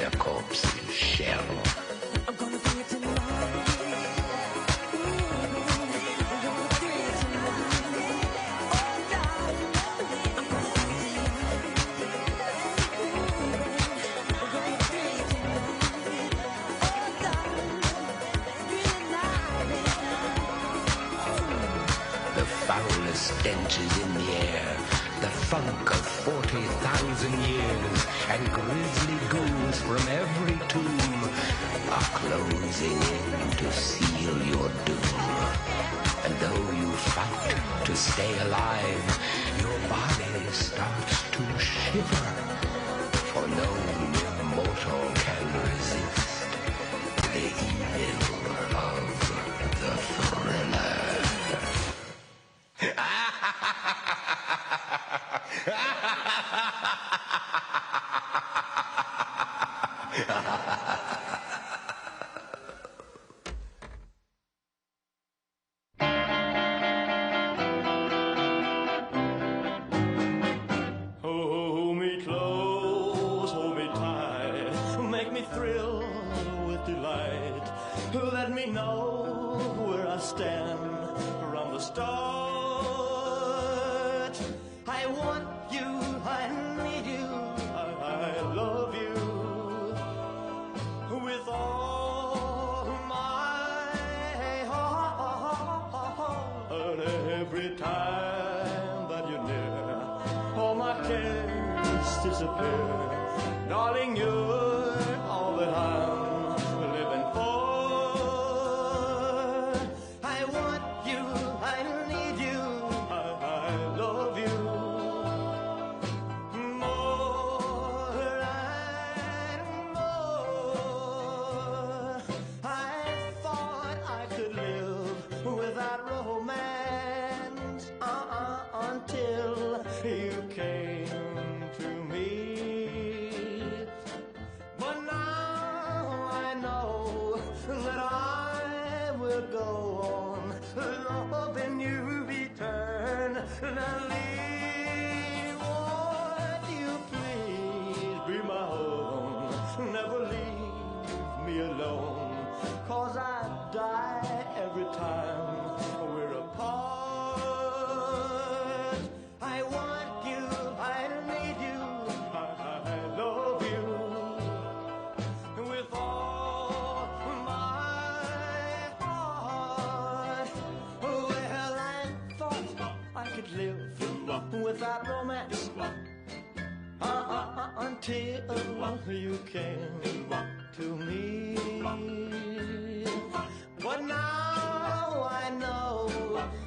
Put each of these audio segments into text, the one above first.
a corpse's shell. I'm gonna bring it to life. The foulest stench is in the air, the funk of 40,000 years, and grisly ghouls from every tomb are closing in to seal your doom. And though you fight to stay alive, your body starts to shiver, for no mere mortal can resist the evil of the thriller. Hold me close, hold me tight, make me thrill with delight. Let me know where I stand from the start. I want you, I need you, I love you with all my heart. Every time that you're near, all my cares disappear. Darling, you're all that I'm living for. I want you, I need you, I love you more and more. I thought I could live without romance until you came to me. But now I know that I will go on loving you eternally. Won't you please be my own? Never leave me alone, 'cause I die every time we're apart. I want you, I need you, I love you with all my heart. Well, I thought I could live without romance until you came to me. But now I know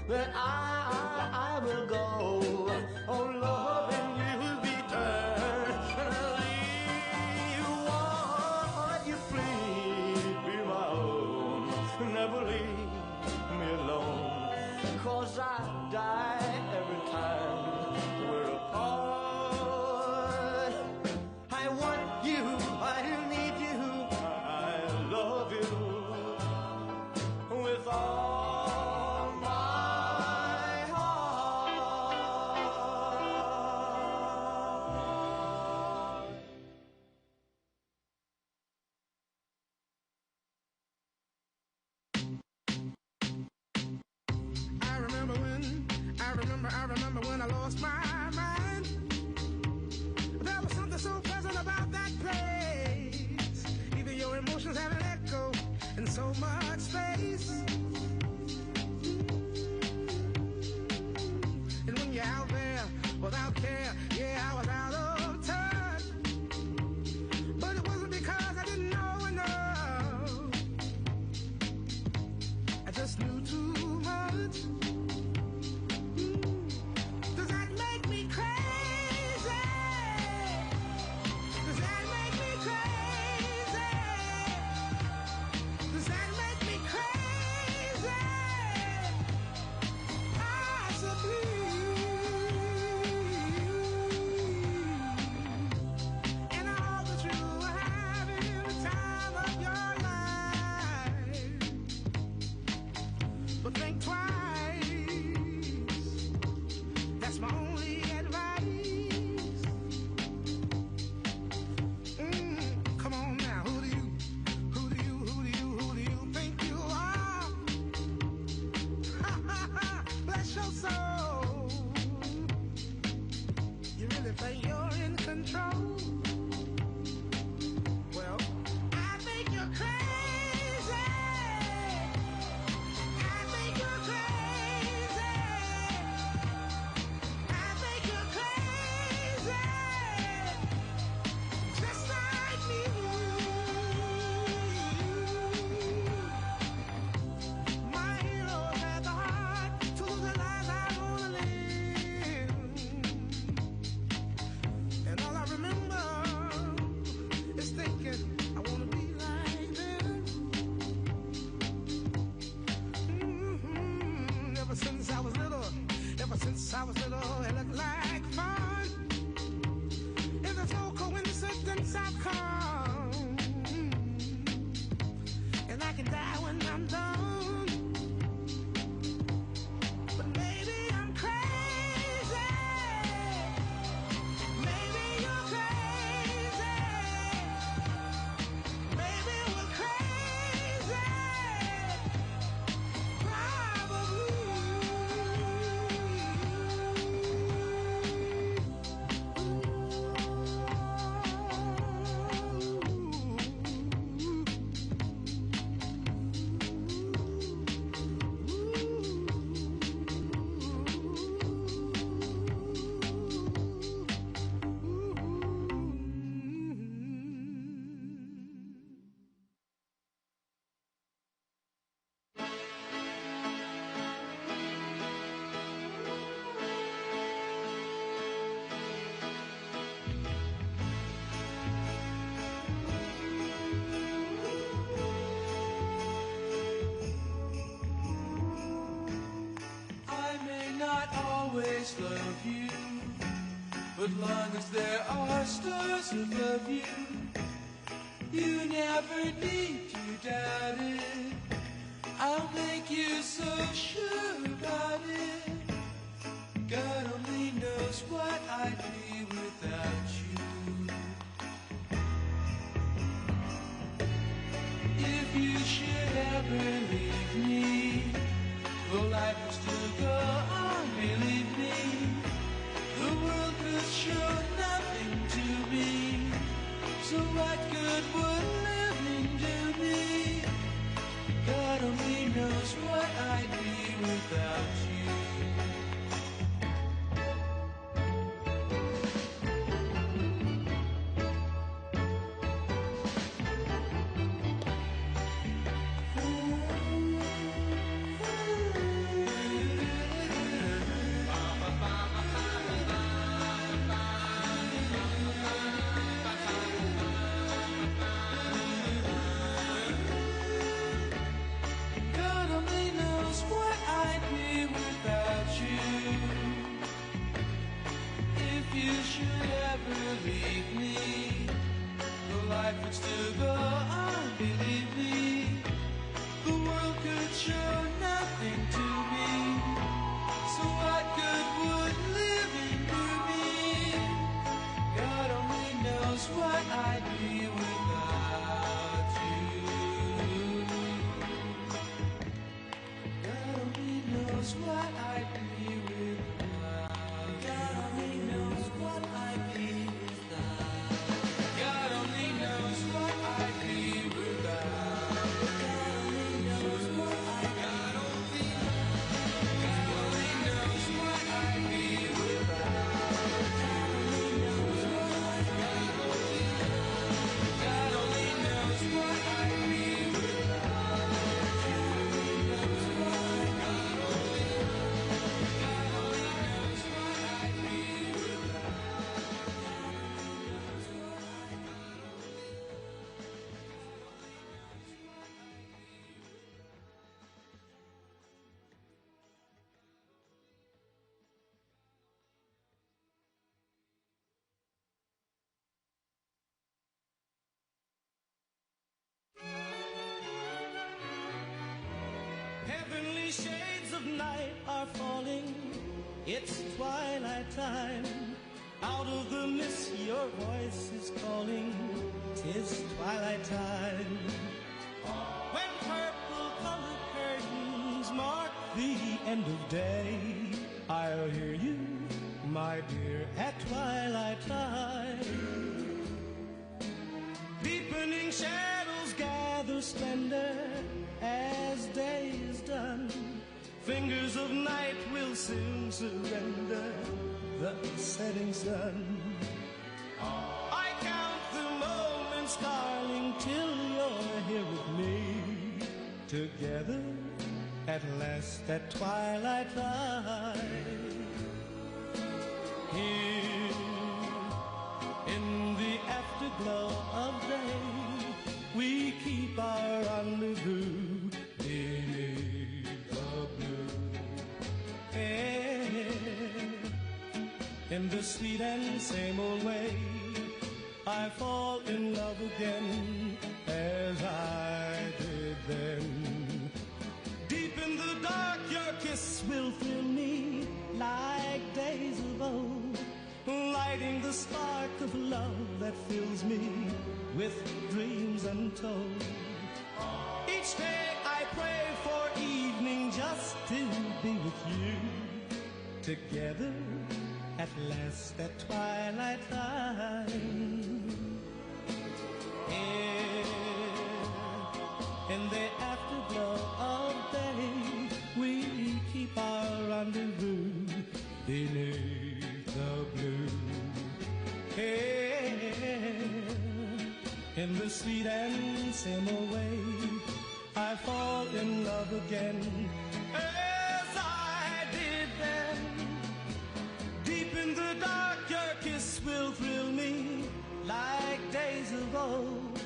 that I will go on loving you eternally. Won't you please be my own? Never leave me alone, 'cause I die every time we're apart. I want you, I need you, I love you with all my heart. I remember when I lost my mind. There was something so pleasant about that place. Even your emotions have an echo in so much space. And when you're out there without care, yeah, I was out of touch. But it wasn't because I didn't know enough. I just knew too much. Does that make me crazy? Does that make me crazy? Does that make thinking I want to be like them. Ever since I was little, it looked like fun. If it's no coincidence, I've come, and I can die when I'm done. But maybe I'm crazy. Maybe you're crazy. Maybe we're crazy. Probably. I may not always love you, but long as there are stars above you, you never need to doubt it. I'll make you so sure about it. God only knows what I'd be without you. If you should ever leave me, well, life will still go on, believe me. The world could show nothing to me, so what good would living do me? God only knows what I'd be without you. God only knows what I'd be without you. If you should ever leave me, the life would still go on, believe me. The world could show nothing to me, so what good would living do me? God only knows what I'd be without you. God only knows what I'd be without. God only knows what I'd be without. God only knows what I'd be without. God only knows what I'd be. God only knows what I'd be without. God only knows what I'd be. God only knows what I'd be without. Heavenly shades of night are falling. It's twilight time. Out of the mist your voice is calling. 'Tis twilight time. When purple colored curtains mark the end of day, I'll hear you, my dear, at twilight time. Deepening shadows gather splendor as day is done. Fingers of night will soon surrender the setting sun. I count the moments, darling, till you're here with me. Together at last at twilight time. Here in the afterglow of day, sweet and same old way, I fall in love again as I did then. Deep in the dark, your kiss will thrill me like days of old, lighting the spark of love that fills me with dreams untold. Each day I pray for evening just to be with you, together at last at twilight time. In the afterglow of day, we keep our rendezvous beneath the blue. In the sweet and same old way, I fall in love again as I did then. Deep in the dark, your kiss will thrill me like days of old,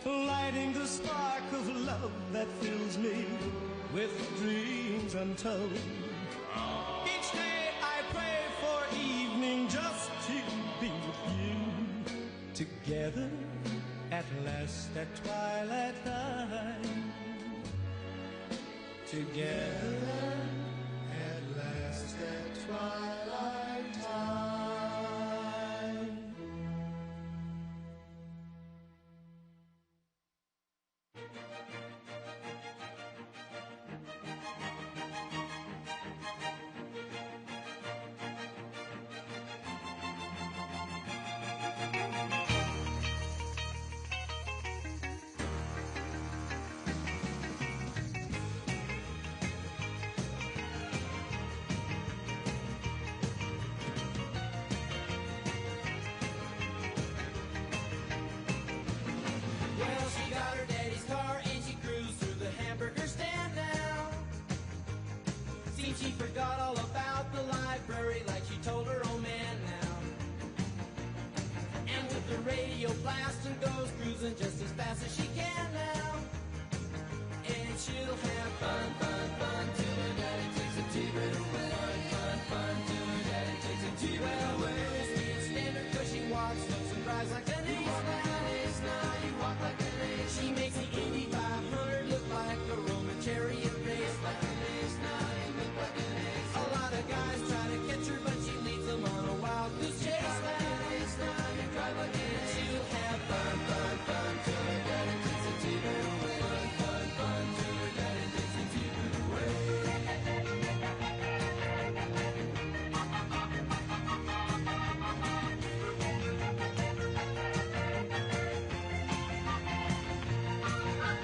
lighting the spark of love that fills me with dreams untold. Each day I pray for evening just to be with you, together at last at twilight time. Together at last at twilight time. Well, she got her daddy's car and she cruised through the hamburger stand now. Seems she forgot all about the library like she told her old man now. And with the radio blasting goes cruising just as fast as she can now. And she'll have fun, fun, fun till her daddy takes a T-bird away. Fun, fun, fun till her daddy takes a T-bird away. Well, speed standard cause she walks, looks and drives like an ace now. You walk like an ace. She makes the Indy 500 look like a Roman chariot race. Like an ace now, you look like an ace. A lot of guys try to catch her, but she leads them on a wild goose chase. Like an ace now, you drive like an ace. She'll have fun, fun, fun till her daddy takes a T-bird away. Fun, fun, fun till her daddy takes a T-bird away.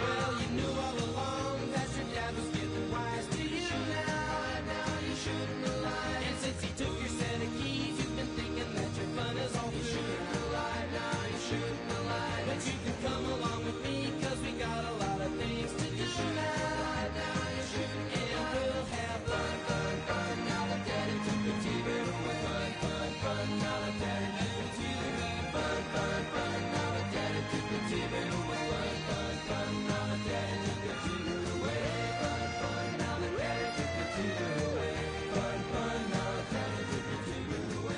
Well, you knew all along that your dad was getting wise to you now. Now you shouldn't have lied. And since he took your set of keys, you've been thinking that your fun is all through. You shouldn't have lied. Now you shouldn't have lied. But you can come along with me, cause we got a lot of things to do now. Now you shouldn't. And we'll have fun, fun, fun. Now that daddy took the T-bird away. Fun, fun, fun. Now that daddy took the T-bird away. Fun, fun, fun. Now that daddy took the T-bird away. Fun, fun, fun. Now that daddy took the T-bird away. Fun, fun. Now that daddy took the T-bird away. Fun, fun. Now that daddy took the T-bird away.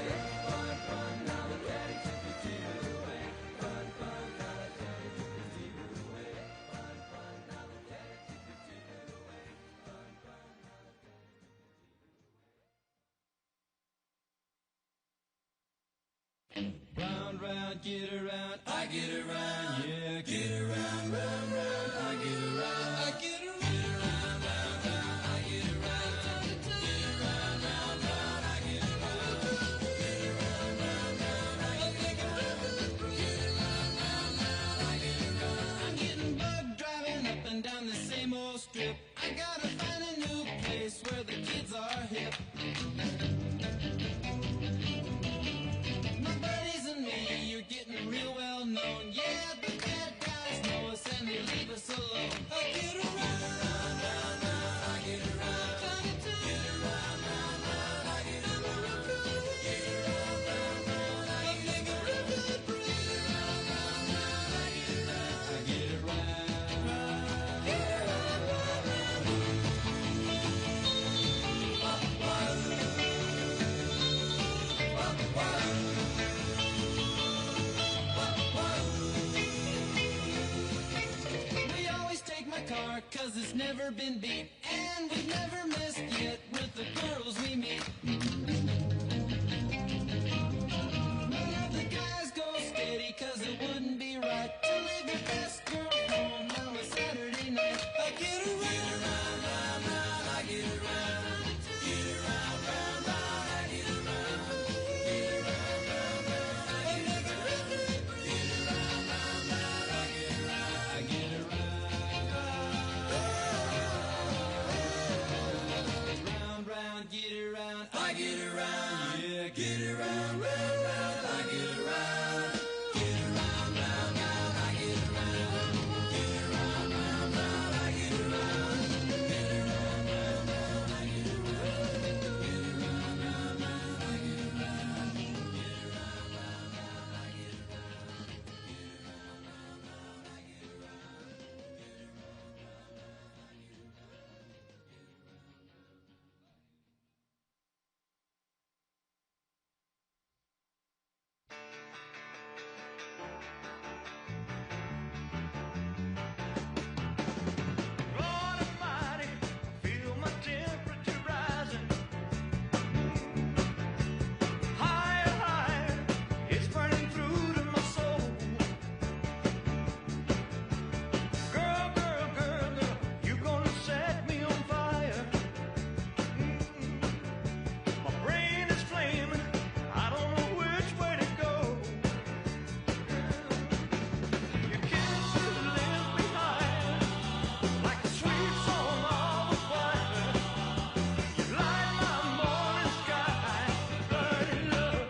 Fun, fun. Now that daddy took the T-bird away. Fun, fun. Now that daddy took the T-bird away. Fun, fun. Now that daddy took the T-bird away. Fun, fun. Now that daddy took the Round, round, get around, I get around, yeah, get around, round, round, I get around, I get around, round, round, I get around, get around, round, round, I get around, get around, round, round, I get around, get around, round, round, I get around. I'm getting bugged driving up and down the same old strip. I gotta find a new place where the kids are hip. My buddies and me, you're getting real well known. Yeah, but that 'cause it's never been beat. And we've never missed yet with the girls we meet. None of the guys go steady 'cause it wouldn't be right to leave your best girl home on a Saturday night. I get around, round, round, I get around. Get around, round, round, I get around. Get around, round, round, I get around. Get around, round, round, I get around. I get around. Round, round, get around. I get around. Yeah, get around, round, round, I get around. Get around, round, round, I get around. Get around, round, round, I get around. Get around, round, round, I get around. Get around, round, round, I get around. Get around, round, round, I get around. Get around, round, round, I get Lord Almighty, feel my temperature rising. Higher, higher, it's burning through to my soul. Girl, girl, girl, girl, you gonna set me on fire. My brain is flaming, I don't know which way to go. Your kisses lift me higher, like a sweet song of a choir. You light my morning sky, burning love.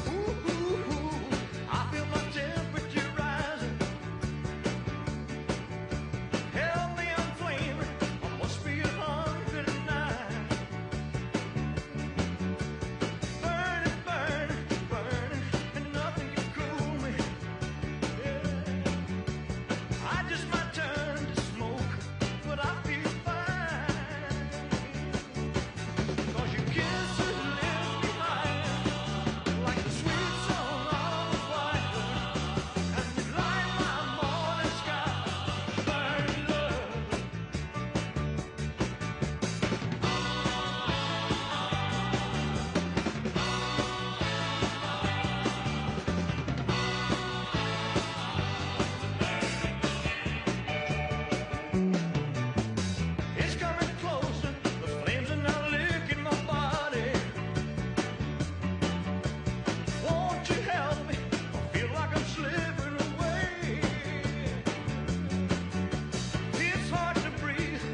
Ooh, ooh, ooh, I feel my temperature rising. Help me, I'm flaming, I must be 109. Burning, burning, burning, and nothing can cool me. Yeah. I just might turn to smoke, but I feel fine. 'Cause your kisses lift me higher, like the sweet song of a choir. And you light my morning sky, burning love. It's coming closer, the flames are now licking my body. Won't you help me? I feel like I'm slipping away. It's hard to breathe,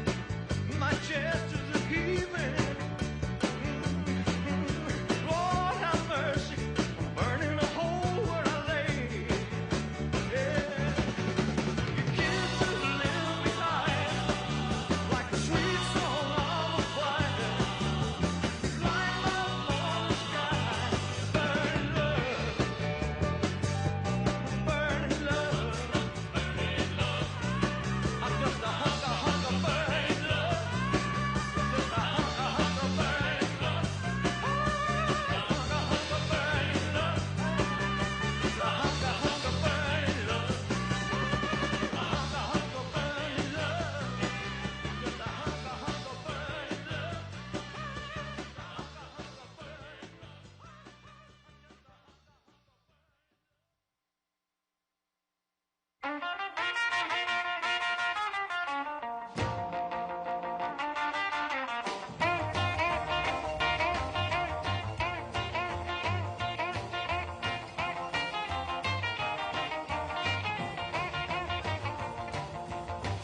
my chest is heaving. Lord have mercy, I'm burning a hole where I lay. Yeah. Your kisses lift me higher, like a sweet song of a choir. Light my morning sky, burning love, burning love, burning love. I'm just a hunk of burning love, just a hunk of burning love, hunk of burning love, just a hunk of burning love, a hunk of burning love, just a hunk of burning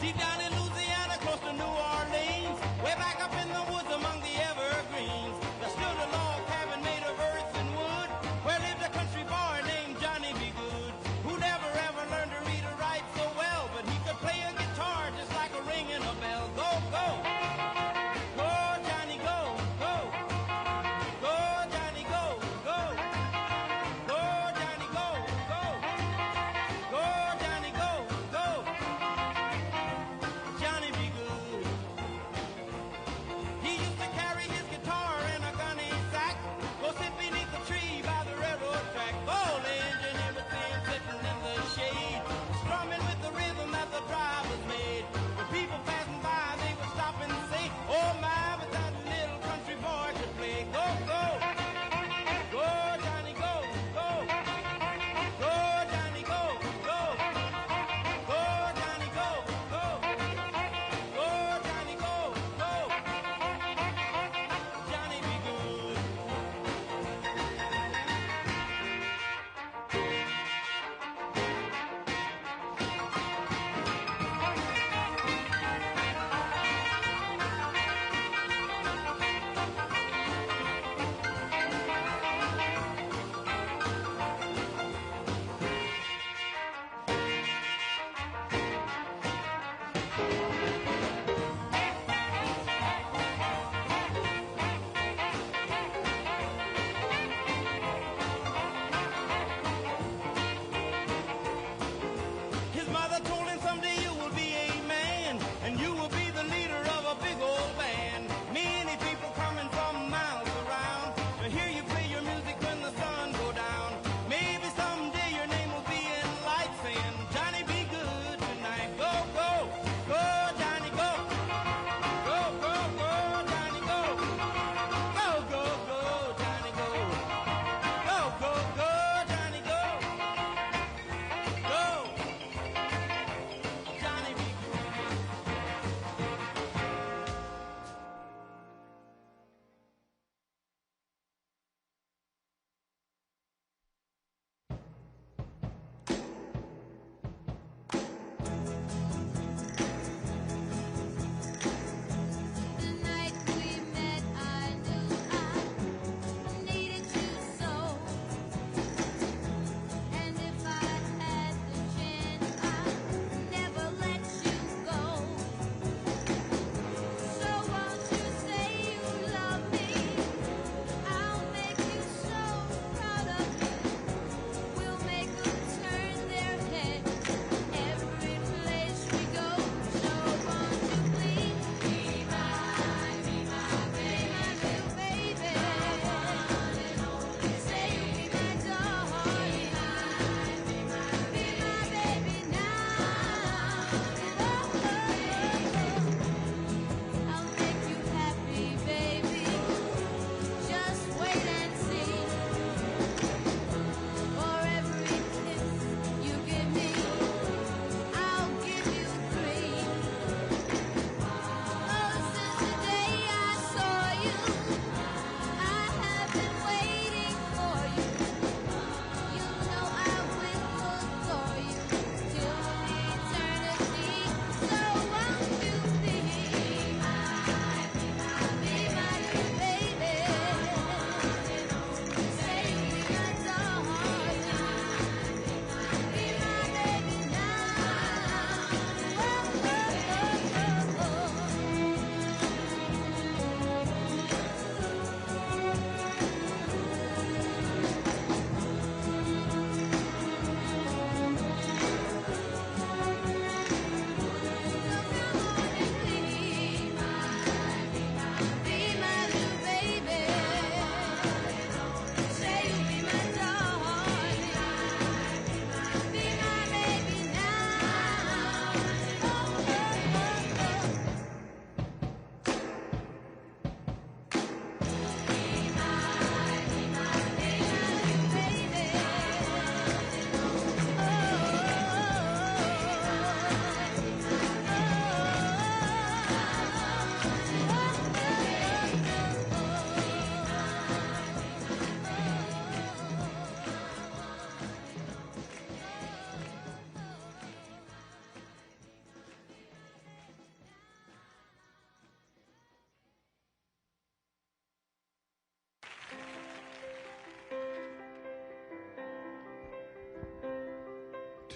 Deep down in Louisiana, close to New Orleans, way back up in the woods among the evergreens, there stood a log cabin made of earth and wood, where lived a country boy named Johnny B. Good, who never ever learned to read or write so well, but he could play a guitar just like a ringing a bell. Go, go! Go, Johnny, go, go! Go, Johnny, go, go! Go, Johnny, go, go! Go, Johnny, go, go!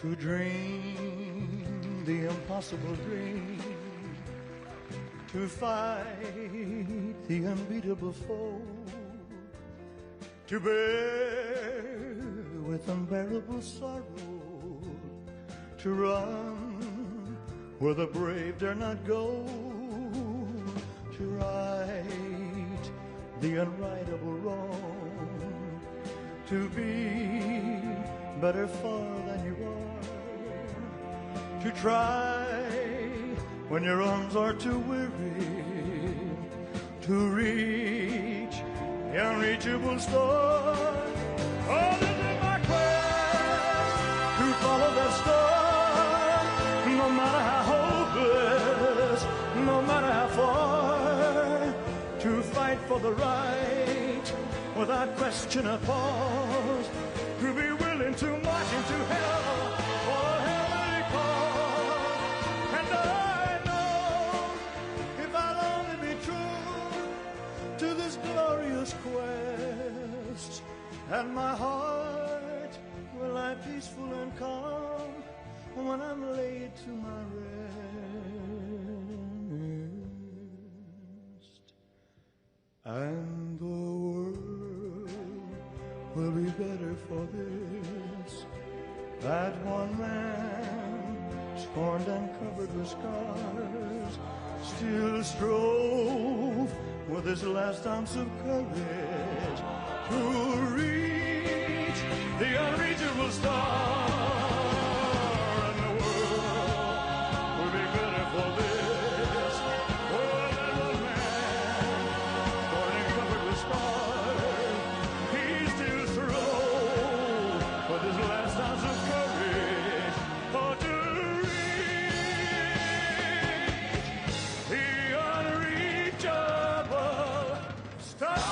to dream the impossible dream, to fight the unbeatable foe, to bear with unbearable sorrow, to run where the brave dare not go, to right the unrightable wrong, to be better far than you are, to try when your arms are too weary, to reach the unreachable star. Oh, this is my quest to follow that star, no matter how hopeless, no matter how far, to fight for the right without question or pause, to be willing to march into hell for a heavenly cause. And I know if I'll only be true to this glorious quest, and my heart will lie peaceful and calm when I'm laid to my rest. And the world will be better for this, that one man, scorned and covered with scars, still strove with his last ounce of courage to reach the unreachable star. And the world will be better for this, oh, that one man, scorned and covered with scars, he still strove with his last ounce of courage, oh, to reach the unreachable star.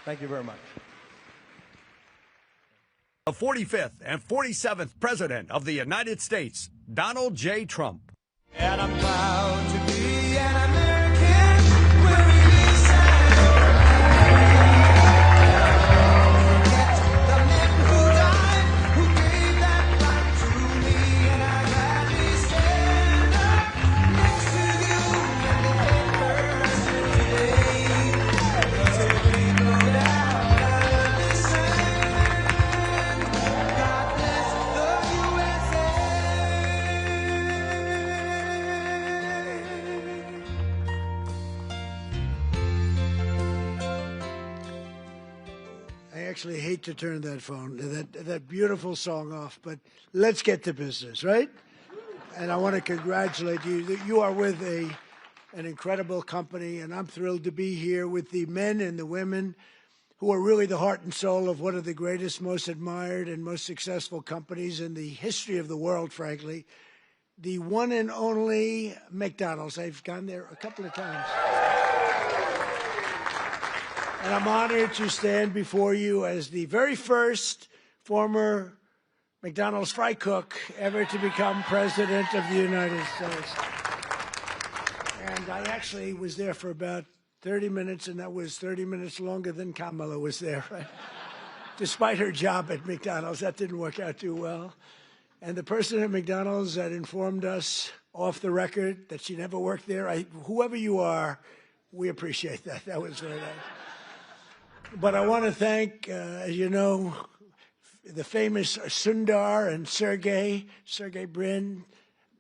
Thank you very much. The 45th and 47th President of the United States, Donald J. Trump. And I'm proud to be an American wearing these sandals. The men who died, who gave that right to me, and I gladly stand up next to you and defend person today. 'Cause if we go down under this sand, God bless the USA. I actually hate to turn that beautiful song off, but let's get to business, right? And I want to congratulate you. You are with an incredible company, and I'm thrilled to be here with the men and the women who are really the heart and soul of one of the greatest, most admired, and most successful companies in the history of the world, frankly, the one and only McDonald's. I've gone there a couple of times. And I'm honored to stand before you as the very first former McDonald's fry cook ever to become president of the United States. And I actually was there for about 30 minutes, and that was 30 minutes longer than Kamala was there, right? Despite her job at McDonald's, that didn't work out too well. And the person at McDonald's that informed us off the record that she never worked there, whoever you are, we appreciate that. That was very nice. But I want to thank, as you know, the famous Sundar and Sergey Brin.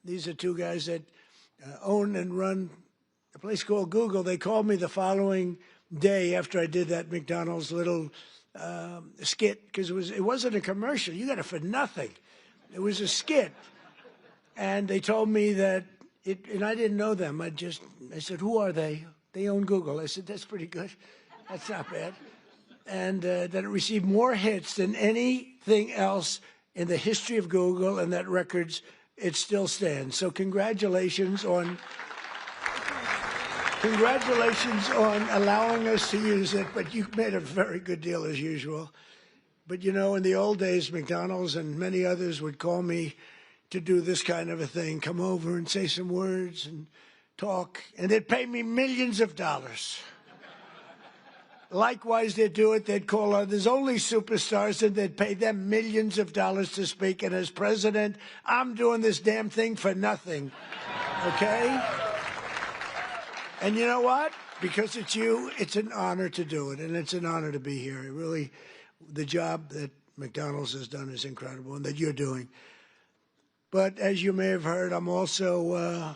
These are two guys that own and run a place called Google. They called me the following day after I did that McDonald's little skit, because it wasn't a commercial. You got it for nothing. It was a skit. And they told me that, and I didn't know them. I said, who are they? They own Google. I said, that's pretty good. That's not bad. And that it received more hits than anything else in the history of Google, and that records, it still stands. So congratulations on allowing us to use it, but you made a very good deal as usual. But you know, in the old days, McDonald's and many others would call me to do this kind of a thing, come over and say some words and talk, and they'd pay me millions of dollars. Likewise, they'd do it. They'd call others, only superstars, and they'd pay them millions of dollars to speak. And as president, I'm doing this damn thing for nothing. Okay? And you know what? Because it's you, it's an honor to do it, and it's an honor to be here. Really, the job that McDonald's has done is incredible, and that you're doing. But as you may have heard, I'm also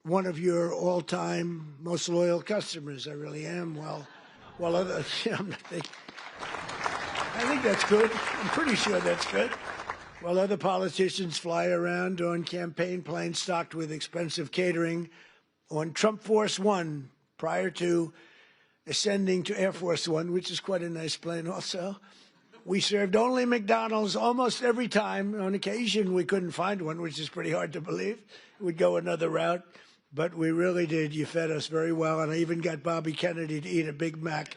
one of your all-time most loyal customers. I really am. Well, other, I think that's good. I'm pretty sure that's good. While other politicians fly around on campaign planes stocked with expensive catering, on Trump Force One, prior to ascending to Air Force One, which is quite a nice plane also, we served only McDonald's almost every time. On occasion, we couldn't find one, which is pretty hard to believe. We'd go another route, but we really did. You fed us very well, and I even got Bobby Kennedy to eat a Big Mac.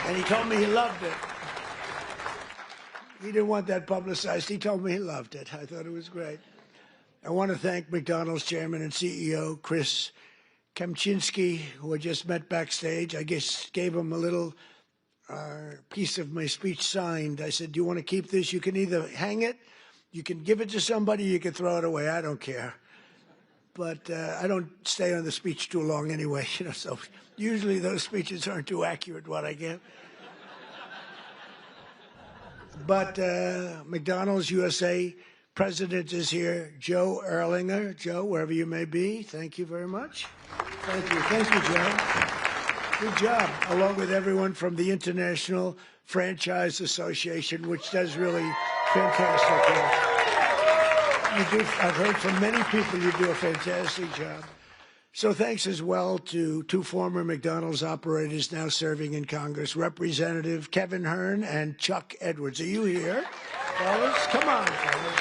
And he told me he loved it. He didn't want that publicized. He told me he loved it. I thought it was great. I want to thank McDonald's chairman and CEO, Chris Kempczinski, who I just met backstage. I guess gave him a little piece of my speech signed. I said, do you want to keep this? You can either hang it, you can give it to somebody, you can throw it away. I don't care. But I don't stay on the speech too long anyway, so usually those speeches aren't too accurate, what I give. But McDonald's USA president is here, Joe Erlinger. Joe, wherever you may be, thank you very much. Thank you, Joe. Good job, along with everyone from the International Franchise Association, which does really fantastic work. I've heard from many people you do a fantastic job. So thanks as well to two former McDonald's operators now serving in Congress, Representative Kevin Hern and Chuck Edwards. Are you here, fellas? Come on, fellas.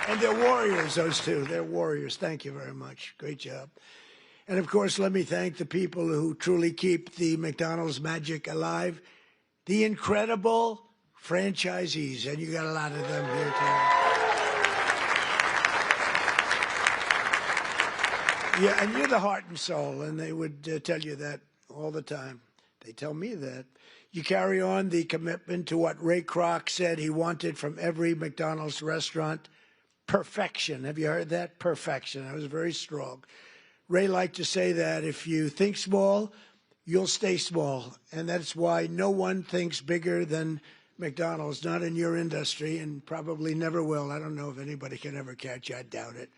And they're warriors, those two. They're warriors. Thank you very much. Great job. And, of course, let me thank the people who truly keep the McDonald's magic alive, the incredible franchisees, and you got a lot of them here tonight. Yeah, and you're the heart and soul, and they would tell you that all the time. They tell me that. You carry on the commitment to what Ray Kroc said he wanted from every McDonald's restaurant, perfection. Have you heard that? Perfection. That was very strong. Ray liked to say that if you think small, you'll stay small, and that's why no one thinks bigger than McDonald's, not in your industry, and probably never will. I don't know if anybody can ever catch you. I doubt it.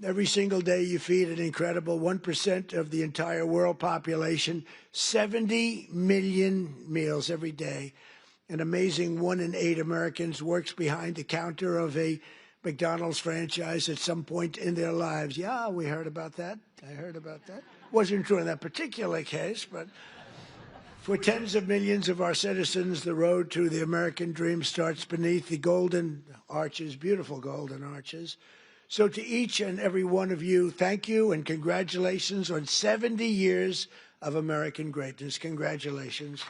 Every single day you feed an incredible 1% of the entire world population, 70 million meals every day. An amazing 1 in 8 Americans works behind the counter of a McDonald's franchise at some point in their lives. Yeah, we heard about that. I heard about that. Wasn't true in that particular case, but for tens of millions of our citizens, the road to the American dream starts beneath the golden arches, beautiful golden arches. So to each and every one of you, thank you and congratulations on 70 years of American greatness. Congratulations.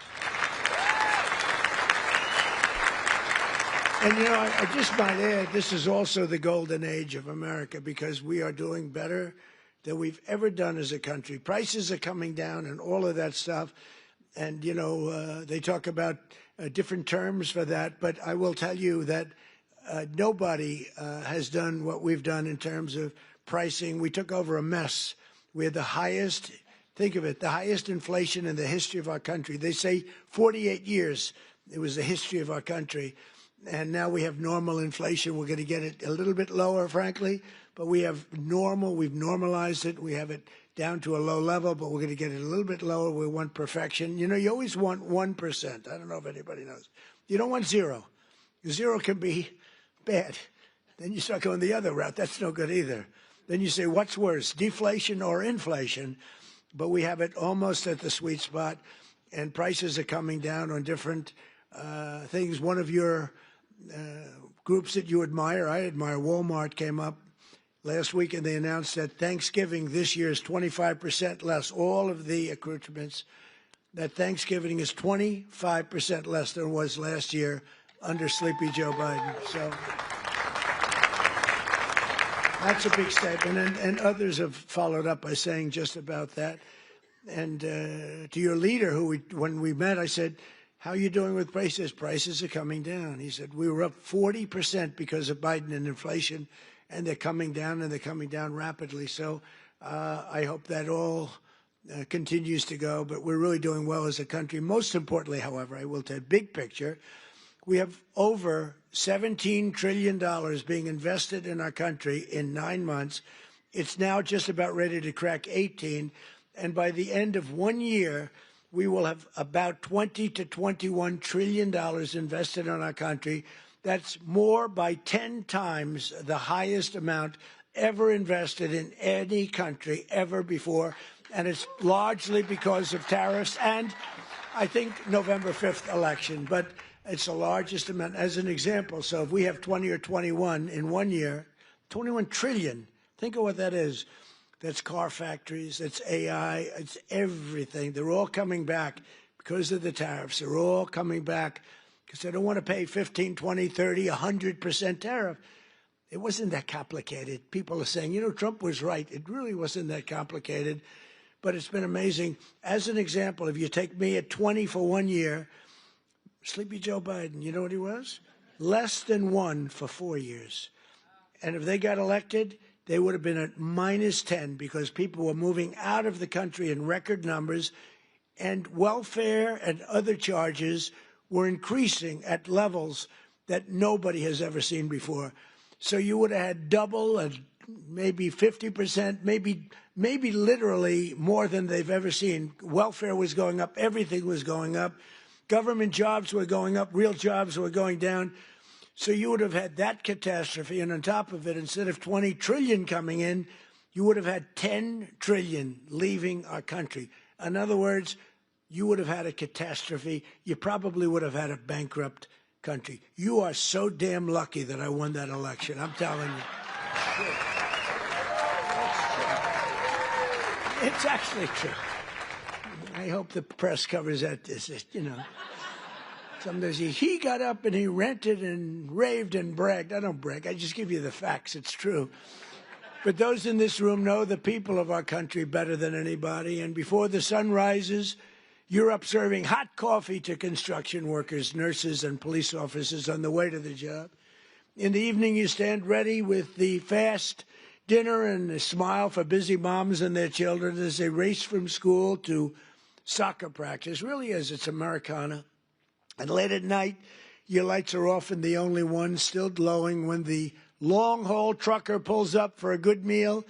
And, I just might add, this is also the golden age of America because we are doing better than we've ever done as a country. Prices are coming down and all of that stuff. And, they talk about different terms for that. But I will tell you that nobody has done what we've done in terms of pricing. We took over a mess. We had the highest, think of it, the highest inflation in the history of our country. They say 48 years it was the history of our country. And now we have normal inflation. We're going to get it a little bit lower, frankly. But we have normal. We've normalized it. We have it down to a low level, but we're going to get it a little bit lower. We want perfection. You always want 1%. I don't know if anybody knows. You don't want 0. 0 can be bad. Then you start going the other route. That's no good either. Then you say, what's worse, deflation or inflation? But we have it almost at the sweet spot, and prices are coming down on different things. One of your groups that you admire, I admire, Walmart, came up last week, and they announced that Thanksgiving this year is 25% less. All of the accoutrements, that Thanksgiving is 25% less than it was last year under Sleepy Joe Biden. So That's a big statement, and others have followed up by saying just about that. And to your leader, when we met, I said, how are you doing with prices? Prices are coming down. He said, we were up 40% because of Biden and inflation, and they're coming down, and they're coming down rapidly. So I hope that all continues to go, but we're really doing well as a country. Most importantly, however, I will tell you, big picture, we have over $17 trillion being invested in our country in 9 months. It's now just about ready to crack 18, and by the end of 1 year, we will have about $20 to $21 trillion invested in our country. That's more by 10 times the highest amount ever invested in any country ever before, and it's largely because of tariffs and, I think, November 5th election. But it's the largest amount. As an example, so if we have 20 or 21 in 1 year, 21 trillion, think of what that is. That's car factories, that's AI, it's everything. They're all coming back because of the tariffs. They're all coming back because they don't want to pay 15, 20, 30, 100% tariff. It wasn't that complicated. People are saying, you know, Trump was right. It really wasn't that complicated, but it's been amazing. As an example, if you take me at 20 for 1 year, Sleepy Joe Biden, you know what he was? Less than 1 for 4 years. And if they got elected, they would have been at -10 because people were moving out of the country in record numbers, and welfare and other charges were increasing at levels that nobody has ever seen before. So you would have had double and maybe 50%, maybe literally more than they've ever seen. Welfare was going up. Everything was going up. Government jobs were going up. Real jobs were going down. So you would have had that catastrophe, and on top of it, instead of 20 trillion coming in, you would have had 10 trillion leaving our country. In other words, you would have had a catastrophe. You probably would have had a bankrupt country. You are so damn lucky that I won that election. I'm telling you. It's actually true. I hope the press covers that. You know. Sometimes he got up and he ranted and raved and bragged. I don't brag. I just give you the facts. It's true. But those in this room know the people of our country better than anybody. And before the sun rises, you're up serving hot coffee to construction workers, nurses, and police officers on the way to the job. In the evening, you stand ready with the fast dinner and a smile for busy moms and their children as they race from school to soccer practice. Really is. It's Americana. And late at night, your lights are often the only ones still glowing when the long-haul trucker pulls up for a good meal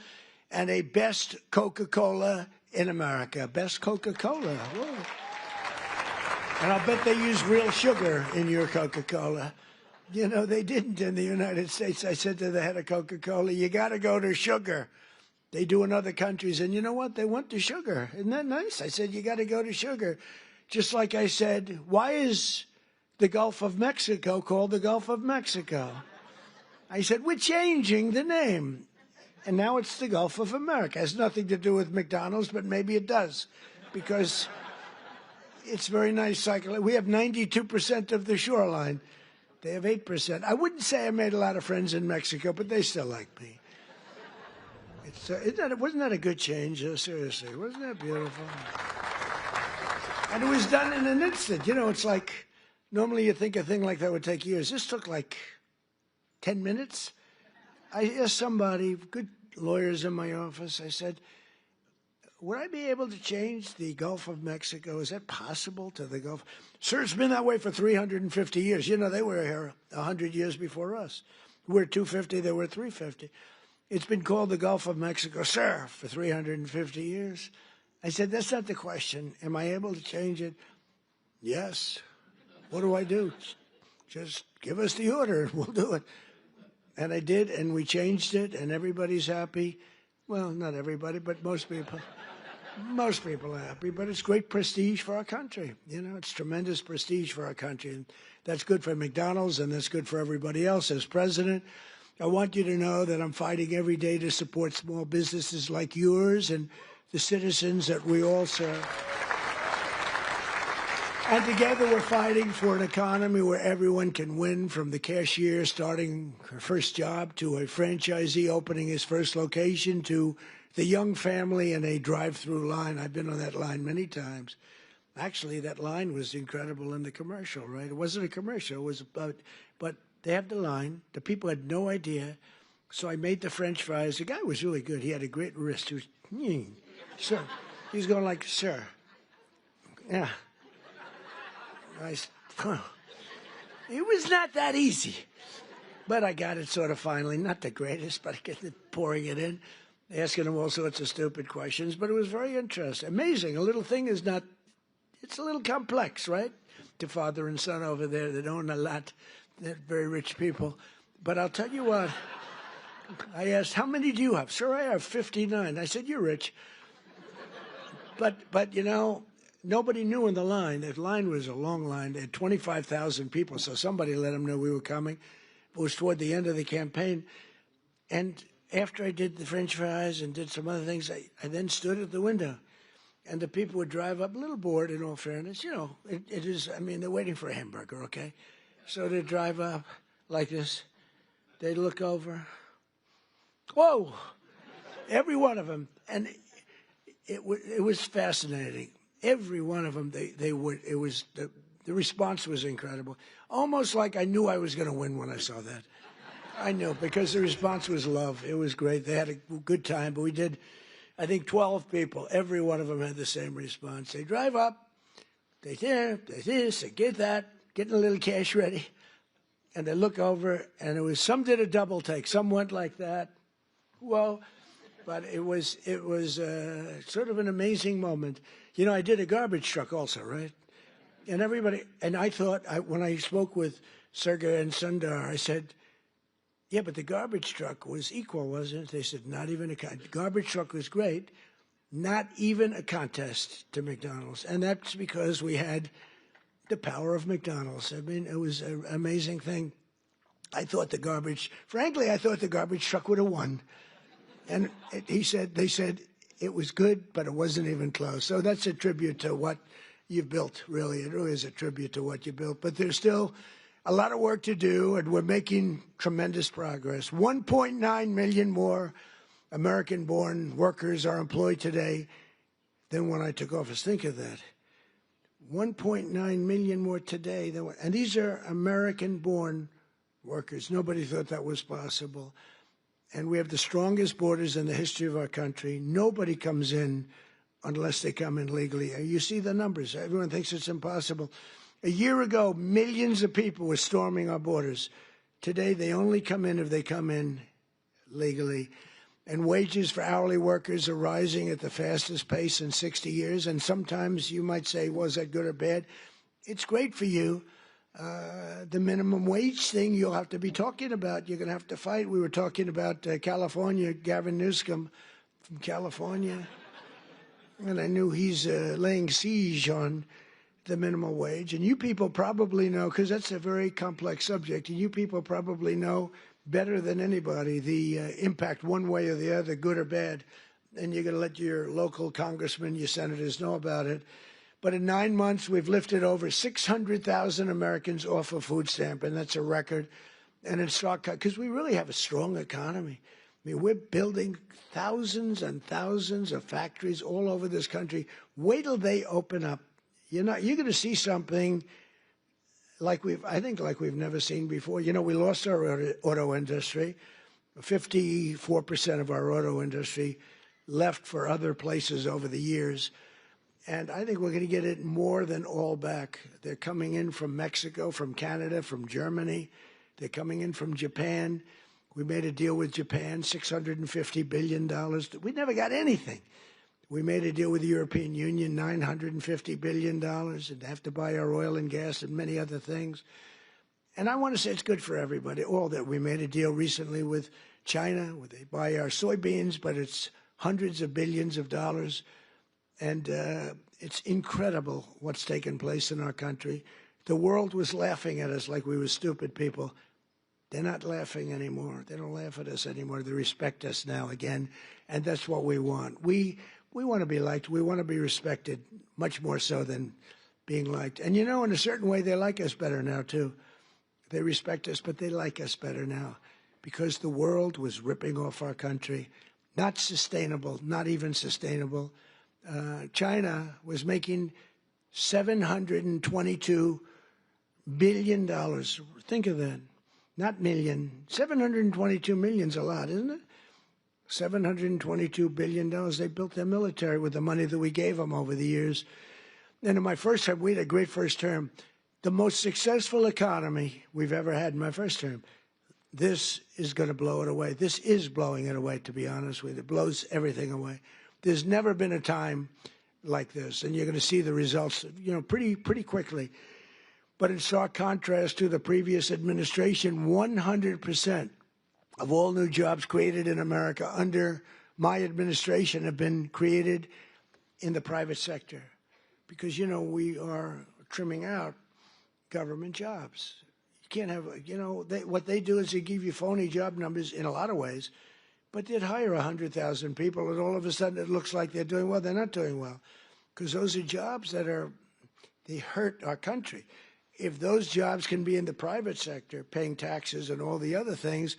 and a best Coca-Cola in America. Best Coca-Cola. Whoa. And I'll bet they use real sugar in your Coca-Cola. You know, they didn't in the United States. I said to the head of Coca-Cola, you got to go to sugar. They do in other countries. And you know what? They went to sugar. Isn't that nice? I said, you got to go to sugar. Just like I said, why is the Gulf of Mexico called the Gulf of Mexico? I said, we're changing the name. And now it's the Gulf of America. It has nothing to do with McDonald's, but maybe it does. Because it's very nice cycle. We have 92% of the shoreline. They have 8%. I wouldn't say I made a lot of friends in Mexico, but they still like me. Wasn't that a good change? Seriously, wasn't that beautiful? And it was done in an instant. You know, it's like, normally you think a thing like that would take years. This took like 10 minutes. I asked somebody, good lawyers in my office, I said, would I be able to change the Gulf of Mexico? Is that possible to the Gulf? Sir, it's been that way for 350 years. You know, they were here 100 years before us. We're 250, they were 350. It's been called the Gulf of Mexico, sir, for 350 years. I said, that's not the question. Am I able to change it? Yes. What do I do? Just give us the order and we'll do it. And I did, and we changed it, and everybody's happy. Well, not everybody, but most people. Most people are happy, but it's great prestige for our country. You know, it's tremendous prestige for our country. And that's good for McDonald's, and that's good for everybody else. As president, I want you to know that I'm fighting every day to support small businesses like yours and the citizens that we all serve. And together we're fighting for an economy where everyone can win, from the cashier starting her first job to a franchisee opening his first location to the young family in a drive-through line. I've been on that line many times. Actually, that line was incredible in the commercial, right? It wasn't a commercial. It was about, but they have the line. The people had no idea. So I made the French fries. The guy was really good. He had a great wrist. He was, sir. He was going like, sir. Yeah. It was not that easy, but I got it sort of finally. Not the greatest, but I get it, pouring it in, asking him all sorts of stupid questions. But it was very interesting, amazing. A little thing is not. It's a little complex, right? To father and son over there that own a lot. They're very rich people. But I'll tell you what. I asked, how many do you have? Sir, I have 59. I said, you're rich. But you know. Nobody knew in the line. The line was a long line. They had 25,000 people, so somebody let them know we were coming. It was toward the end of the campaign. And after I did the French fries and did some other things, I then stood at the window. And the people would drive up, a little bored in all fairness. You know, it is, I mean, they're waiting for a hamburger, okay? So they'd drive up like this. They'd look over. Whoa! Every one of them. And it was fascinating. Every one of them, they would. It was the response was incredible. Almost like I knew I was going to win when I saw that. I knew, because the response was love. It was great. They had a good time. But we did, I think, 12 people. Every one of them had the same response. They drive up, they this, they get that, getting a little cash ready, and they look over, and it was, some did a double take. Some went like that. Whoa. But it was sort of an amazing moment. You know, I did a garbage truck also, right? And everybody, and I thought, when I spoke with Sergey and Sundar, I said, yeah, but the garbage truck was equal, wasn't it? They said, not even a contest. Garbage truck was great, not even a contest to McDonald's. And that's because we had the power of McDonald's. I mean, it was an amazing thing. I thought the garbage truck would have won. And they said it was good, but it wasn't even close. So that's a tribute to what you've built, really. It really is a tribute to what you built. But there's still a lot of work to do, and we're making tremendous progress. 1.9 million more American-born workers are employed today than when I took office. Think of that. 1.9 million more today than, and these are American-born workers. Nobody thought that was possible. And we have the strongest borders in the history of our country. Nobody comes in unless they come in legally. You see the numbers. Everyone thinks it's impossible. A year ago, millions of people were storming our borders. Today, they only come in if they come in legally. And wages for hourly workers are rising at the fastest pace in 60 years. And sometimes you might say, was that good or bad? It's great for you. The minimum wage thing you'll have to be talking about. You're going to have to fight. We were talking about California, Gavin Newsom from California. And I knew he's laying siege on the minimum wage. And you people probably know, because that's a very complex subject, and you people probably know better than anybody the impact one way or the other, good or bad. And you're going to let your local congressmen, your senators know about it. But in 9 months, we've lifted over 600,000 Americans off a food stamp, and that's a record. And it's because we really have a strong economy. I mean, we're building thousands and thousands of factories all over this country. Wait till they open up. You're going to see something like we've never seen before. You know, we lost our auto industry. 54% of our auto industry left for other places over the years. And I think we're going to get it more than all back. They're coming in from Mexico, from Canada, from Germany. They're coming in from Japan. We made a deal with Japan, $650 billion. We never got anything. We made a deal with the European Union, $950 billion, and they have to buy our oil and gas and many other things. And I want to say it's good for everybody, all that. We made a deal recently with China, where they buy our soybeans, but it's hundreds of billions of dollars. And it's incredible what's taken place in our country. The world was laughing at us like we were stupid people. They're not laughing anymore. They don't laugh at us anymore. They respect us now again, and that's what we want. We want to be liked. We want to be respected, much more so than being liked. And you know, in a certain way, they like us better now, too. They respect us, but they like us better now because the world was ripping off our country. Not sustainable, not even sustainable. China was making $722 billion. Think of that. Not million. 722 million's a lot, isn't it? $722 billion. They built their military with the money that we gave them over the years. And in my first term, we had a great first term. The most successful economy we've ever had in my first term. This is going to blow it away. This is blowing it away, to be honest with you. It blows everything away. There's never been a time like this, and you're going to see the results, you know, pretty quickly. But in stark contrast to the previous administration, 100% of all new jobs created in America under my administration have been created in the private sector. Because, you know, we are trimming out government jobs. You can't have, you know, what they do is they give you phony job numbers in a lot of ways, but they'd hire 100,000 people, and all of a sudden it looks like they're doing well. They're not doing well, because those are jobs that they hurt our country. If those jobs can be in the private sector, paying taxes and all the other things,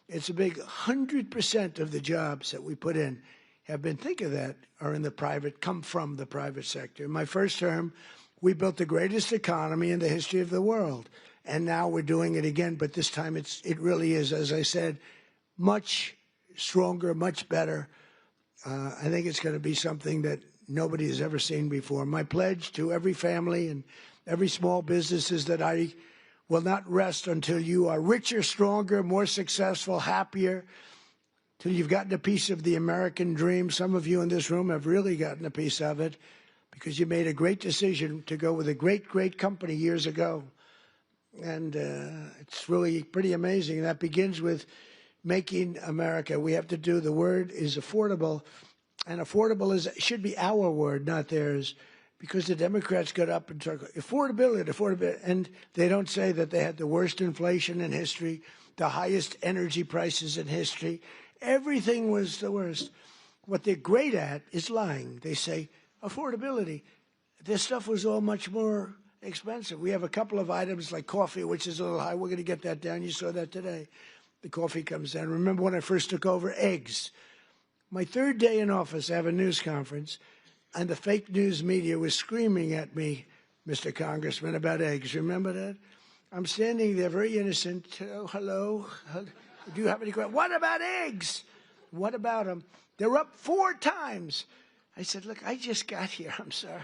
it's a big 100% of the jobs that we put in have been, think of that, are in the private, come from the private sector. In my first term, we built the greatest economy in the history of the world. And now we're doing it again, but this time it really is, as I said, much stronger, much better. I think it's going to be something that nobody has ever seen before. My pledge to every family and every small business is that I will not rest until you are richer, stronger, more successful, happier, till you've gotten a piece of the American dream. Some of you in this room have really gotten a piece of it because you made a great decision to go with a great, great company years ago. And it's really pretty amazing. That begins with making America. We have to do, the word is affordable, and affordable should be our word, not theirs, because the Democrats got up and talked affordability, and they don't say that they had the worst inflation in history, the highest energy prices in history. Everything was the worst. What they're great at is lying. They say affordability. This stuff was all much more expensive. We have a couple of items like coffee, which is a little high. We're going to get that down. You saw that today. The coffee comes down. Remember when I first took over? Eggs. My third day in office, I have a news conference, and the fake news media was screaming at me, Mr. Congressman, about eggs. Remember that? I'm standing there very innocent. Oh, hello. Do you have any questions? What about eggs? What about them? They're up 4 times. I said, look, I just got here. I'm sorry.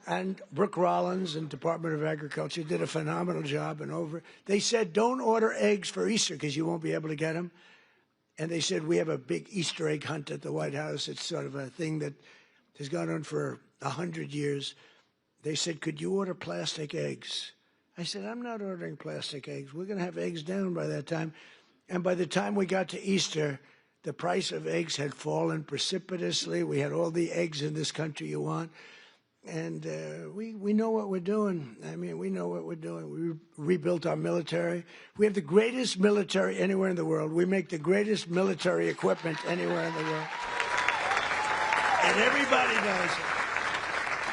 And Brooke Rollins and Department of Agriculture did a phenomenal job. And they said, don't order eggs for Easter because you won't be able to get them. And they said, we have a big Easter egg hunt at the White House. It's sort of a thing that has gone on for 100 years. They said, could you order plastic eggs? I said, I'm not ordering plastic eggs. We're going to have eggs down by that time. And by the time we got to Easter, the price of eggs had fallen precipitously. We had all the eggs in this country you want. And we know what we're doing. I mean, we know what we're doing. We rebuilt our military. We have the greatest military anywhere in the world. We make the greatest military equipment anywhere in the world. And everybody knows it.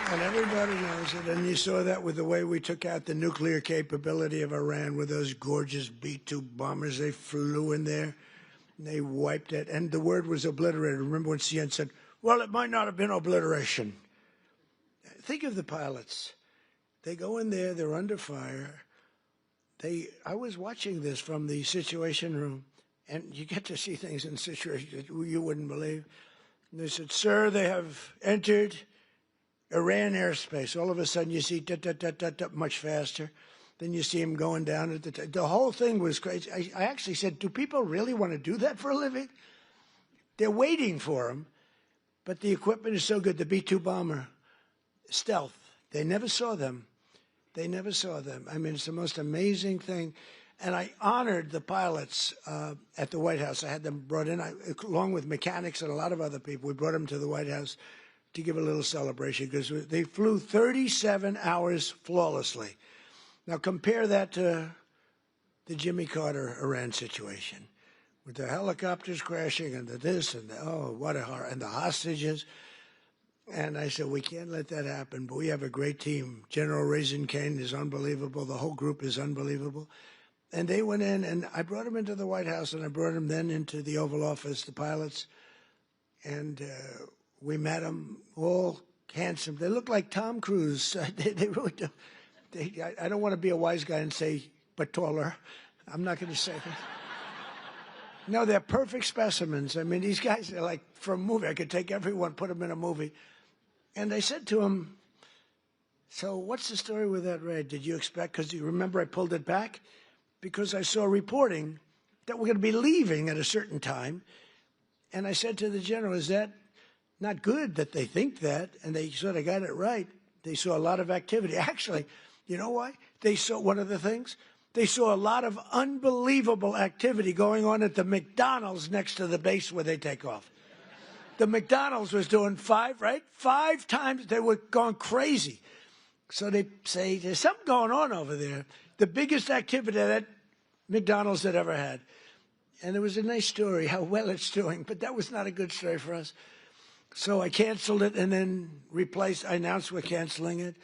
And everybody knows it. And you saw that with the way we took out the nuclear capability of Iran with those gorgeous B-2 bombers. They flew in there. And they wiped it. And the word was obliterated. Remember when CNN said, well, it might not have been obliteration. Think of the pilots. They go in there, they're under fire. I was watching this from the Situation Room, and you get to see things in situations that you wouldn't believe. And they said, sir, they have entered Iran airspace. All of a sudden you see much faster. Then you see them going down at the whole thing was crazy. I actually said, do people really want to do that for a living? They're waiting for them, but the equipment is so good. The B-2 bomber. Stealth. They never saw them. They never saw them. I mean, it's the most amazing thing. And I honored the pilots at the White House. I had them brought in, along with mechanics and a lot of other people. We brought them to the White House to give a little celebration because they flew 37 hours flawlessly. Now compare that to the Jimmy Carter Iran situation with the helicopters crashing and the this and the, oh, what a horror, and the hostages. And I said, we can't let that happen, but we have a great team. General Raisin Kane is unbelievable. The whole group is unbelievable. And they went in, and I brought them into the White House, and I brought them then into the Oval Office, the pilots. And we met them, all handsome. They look like Tom Cruise. They really do. I don't want to be a wise guy and say, but taller. I'm not going to say that. No, they're perfect specimens. I mean, these guys are like from a movie. I could take everyone, put them in a movie. And I said to him, so what's the story with that raid? Did you expect, because you remember I pulled it back? Because I saw reporting that we're going to be leaving at a certain time. And I said to the general, is that not good that they think that? And they sort of got it right. They saw a lot of activity. Actually, you know why? They saw one of the things. They saw a lot of unbelievable activity going on at the McDonald's next to the base where they take off. The McDonald's was doing 5 times. They were going crazy. So they say, there's something going on over there. The biggest activity that McDonald's had ever had. And it was a nice story, how well it's doing. But that was not a good story for us. So I canceled it and then I announced we're canceling it.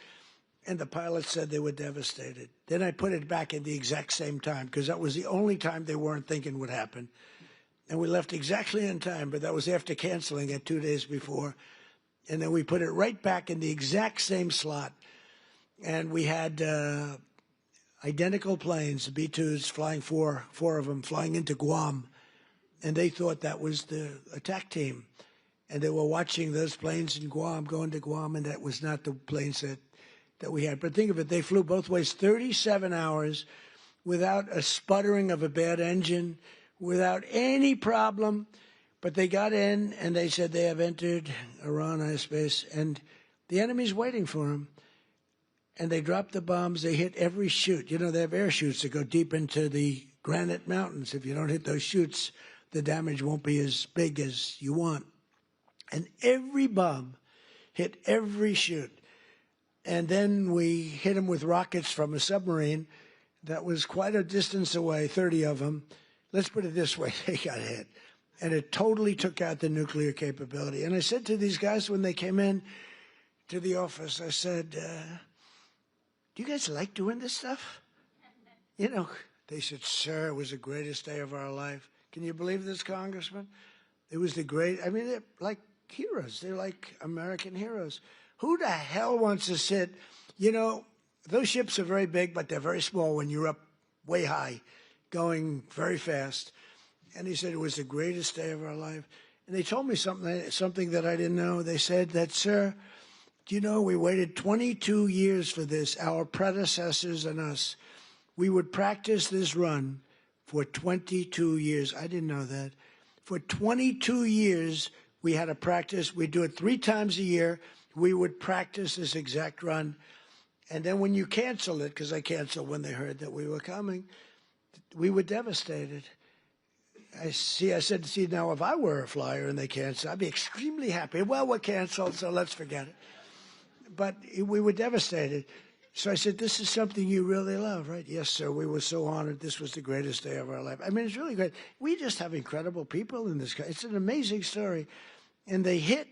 And the pilots said they were devastated. Then I put it back at the exact same time, because that was the only time they weren't thinking would happen. And we left exactly in time, but that was after canceling it 2 days before. And then we put it right back in the exact same slot. And we had identical planes, B-2s, flying four of them, flying into Guam. And they thought that was the attack team. And they were watching those planes in Guam, going to Guam, and that was not the planes that we had. But think of it, they flew both ways 37 hours without a sputtering of a bad engine, without any problem. But they got in and they said they have entered Iran airspace, and the enemy's waiting for them. And they dropped the bombs. They hit every chute. You know, they have air chutes that go deep into the granite mountains. If you don't hit those chutes, the damage won't be as big as you want. And every bomb hit every chute. And then we hit them with rockets from a submarine that was quite a distance away, 30 of them. Let's put it this way, they got hit. And it totally took out the nuclear capability. And I said to these guys when they came in to the office, I said, do you guys like doing this stuff? You know, they said, sir, it was the greatest day of our life. Can you believe this, Congressman? It was they're like heroes. They're like American heroes. Who the hell wants to sit? You know, those ships are very big, but they're very small when you're up way high, going very fast. And he said it was the greatest day of our life. And they told me something that I didn't know. They said that, sir, do you know, we waited 22 years for this, our predecessors and us. We would practice this run for 22 years. I didn't know that. For 22 years, we had to practice. We'd do it 3 times a year. We would practice this exact run. And then when you cancel it, because I canceled when they heard that we were coming, we were devastated. I said, see, now if I were a flyer and they canceled, I'd be extremely happy. Well, we're canceled, so let's forget it. But we were devastated. So I said, this is something you really love, right? Yes, sir. We were so honored. This was the greatest day of our life. I mean, it's really great. We just have incredible people in this country. It's an amazing story. And they hit,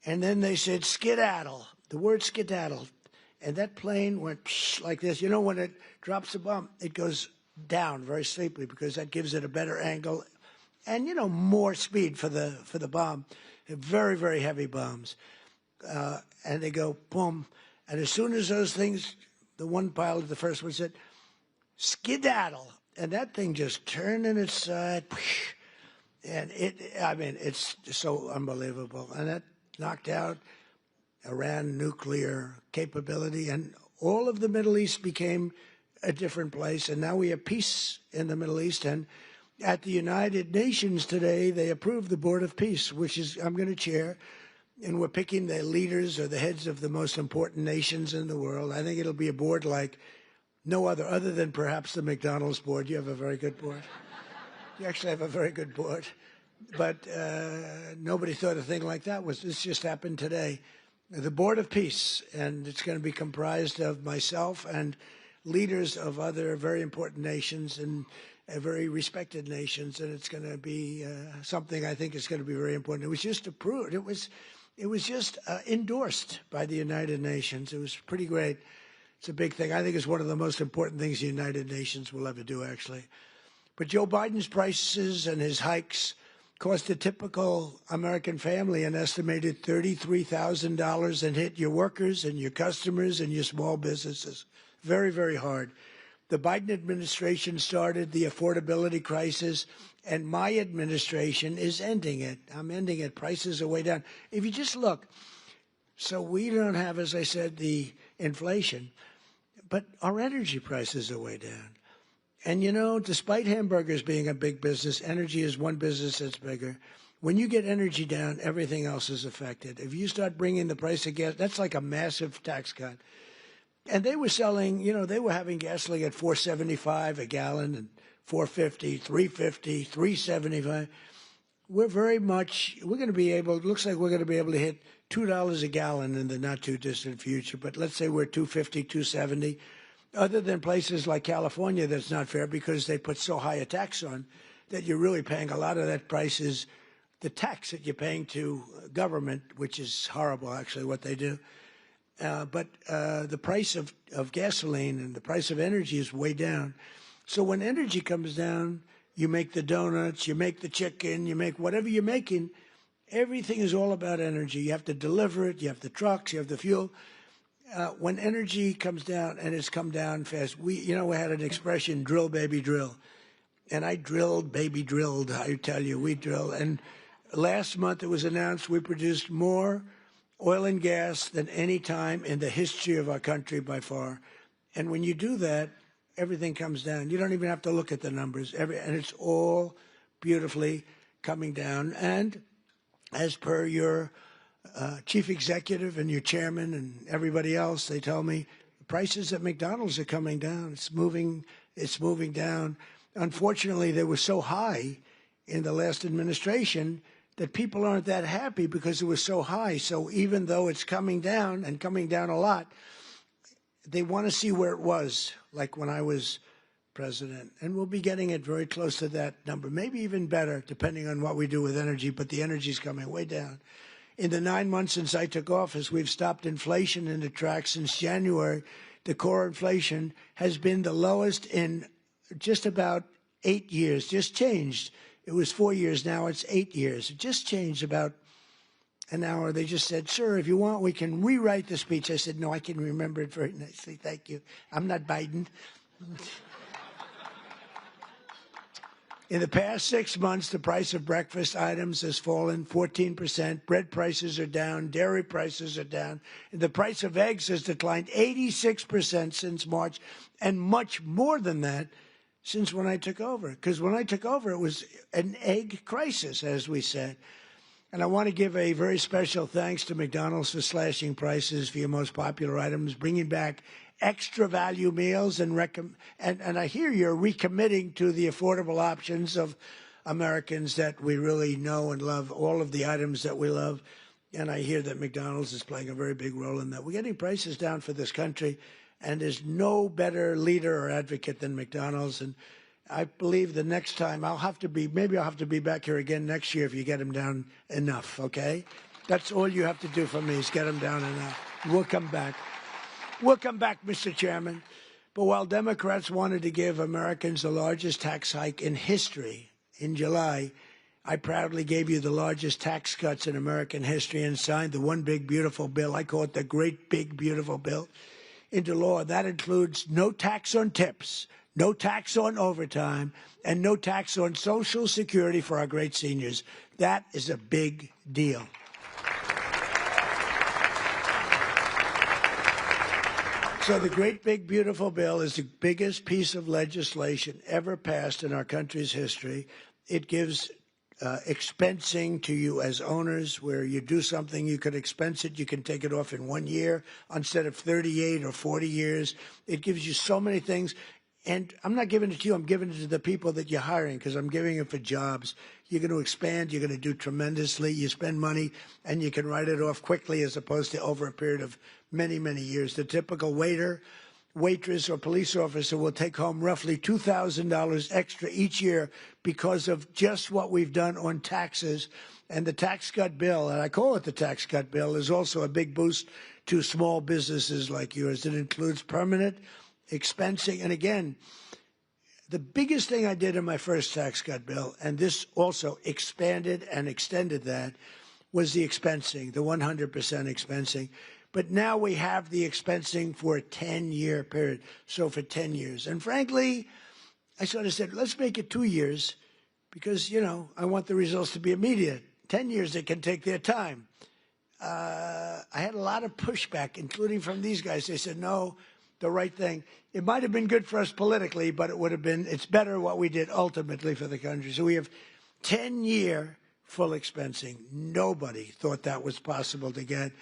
and then they said, skedaddle, the word skedaddle. And that plane went like this. You know, when it drops a bomb, it goes down very steeply because that gives it a better angle and, you know, more speed for the bomb. Very, very heavy bombs. And they go, boom. And as soon as those things, the one pilot, the first one said, skedaddle. And that thing just turned in its side. And it's so unbelievable. And that knocked out Iran nuclear capability. And all of the Middle East became a different place. And now we have peace in the Middle East. And at the United Nations today, they approved the Board of Peace, which is I'm going to chair. And we're picking the leaders or the heads of the most important nations in the world. I think it'll be a board like no other than perhaps the McDonald's board. You have a very good board. You actually have a very good board. But nobody thought a thing like that this just happened today. The Board of Peace, and it's going to be comprised of myself and leaders of other very important nations and very respected nations, and it's going to be something I think is going to be very important. It was just approved. it was just endorsed by the United Nations. It was pretty great. It's a big thing. I think it's one of the most important things the United Nations will ever do, actually. But Joe Biden's prices and his hikes cost a typical American family an estimated $33,000 and hit your workers and your customers and your small businesses. Very, very hard. The Biden administration started the affordability crisis, and my administration is ending it. I'm ending it. Prices are way down. If you just look, so we don't have, as I said, the inflation, but our energy prices are way down. And, you know, despite hamburgers being a big business, energy is one business that's bigger. When you get energy down, everything else is affected. If you start bringing the price of gas, that's like a massive tax cut. And they were selling, you know, they were having gasoline at $4.75 a gallon and $4.50, $3.50, $3.75. We're going to be able, it looks like we're going to be able to hit $2 a gallon in the not too distant future. But let's say we're $2.50, $2.70. Other than places like California, that's not fair because they put so high a tax on that you're really paying a lot of that price is the tax that you're paying to government, which is horrible, actually, what they do. But the price of gasoline and the price of energy is way down. So when energy comes down, you make the donuts, you make the chicken, you make whatever you're making. Everything is all about energy. You have to deliver it. You have the trucks. You have the fuel. When energy comes down, and it's come down fast, we had an expression, drill, baby, drill. And I drilled, baby, drilled, I tell you, we drill. And last month it was announced we produced more oil and gas than any time in the history of our country by far. And when you do that, everything comes down. You don't even have to look at the numbers. And it's all beautifully coming down. And as per your chief executive and your chairman and everybody else, they tell me the prices at McDonald's are coming down. It's moving down. Unfortunately, they were so high in the last administration that people aren't that happy because it was so high. So even though it's coming down and coming down a lot, they want to see where it was, like when I was president. And we'll be getting it very close to that number, maybe even better, depending on what we do with energy. But the energy's coming way down. In the 9 months since I took office, we've stopped inflation in the tracks. Since January, the core inflation has been the lowest in just about 8 years, just changed. It was 4 years, now it's 8 years. It just changed about an hour. They just said, sir, if you want, we can rewrite the speech. I said, no, I can remember it very nicely. Thank you. I'm not Biden. In the past 6 months, the price of breakfast items has fallen 14%. Bread prices are down. Dairy prices are down. And the price of eggs has declined 86% since March, and much more than that since when I took over. Because when I took over, it was an egg crisis, as we said. And I want to give a very special thanks to McDonald's for slashing prices for your most popular items, bringing back extra value meals, and I hear you're recommitting to the affordable options of Americans that we really know and love, all of the items that we love. And I hear that McDonald's is playing a very big role in that. We're getting prices down for this country, and there's no better leader or advocate than McDonald's. And I believe the next time maybe I'll have to be back here again next year if you get them down enough, okay? That's all you have to do for me is get them down enough. We'll come back. We'll come back, Mr. Chairman. But while Democrats wanted to give Americans the largest tax hike in history in July, I proudly gave you the largest tax cuts in American history and signed the one big beautiful bill. I call it the great big beautiful bill into law. That includes no tax on tips, no tax on overtime, and no tax on Social Security for our great seniors. That is a big deal. So the great big beautiful bill is the biggest piece of legislation ever passed in our country's history. It gives expensing to you as owners, where you do something, you could expense it, you can take it off in 1 year instead of 38 or 40 years. It gives you so many things. And I'm not giving it to you, I'm giving it to the people that you're hiring, because I'm giving it for jobs. You're going to expand, you're going to do tremendously, you spend money, and you can write it off quickly as opposed to over a period of many, many years. The typical waiter waitress or police officer will take home roughly $2,000 extra each year because of just what we've done on taxes. And the tax cut bill, and I call it the tax cut bill, is also a big boost to small businesses like yours. It includes permanent expensing. And again, the biggest thing I did in my first tax cut bill, and this also expanded and extended that, was the expensing, the 100% expensing. But now we have the expensing for a 10-year period, so for 10 years. And frankly, I sort of said, let's make it 2 years because, you know, I want the results to be immediate. 10 years, they can take their time. I had a lot of pushback, including from these guys. They said, no, the right thing. It might have been good for us politically, but it would have been, it's better what we did ultimately for the country. So we have 10-year full expensing. Nobody thought that was possible to get.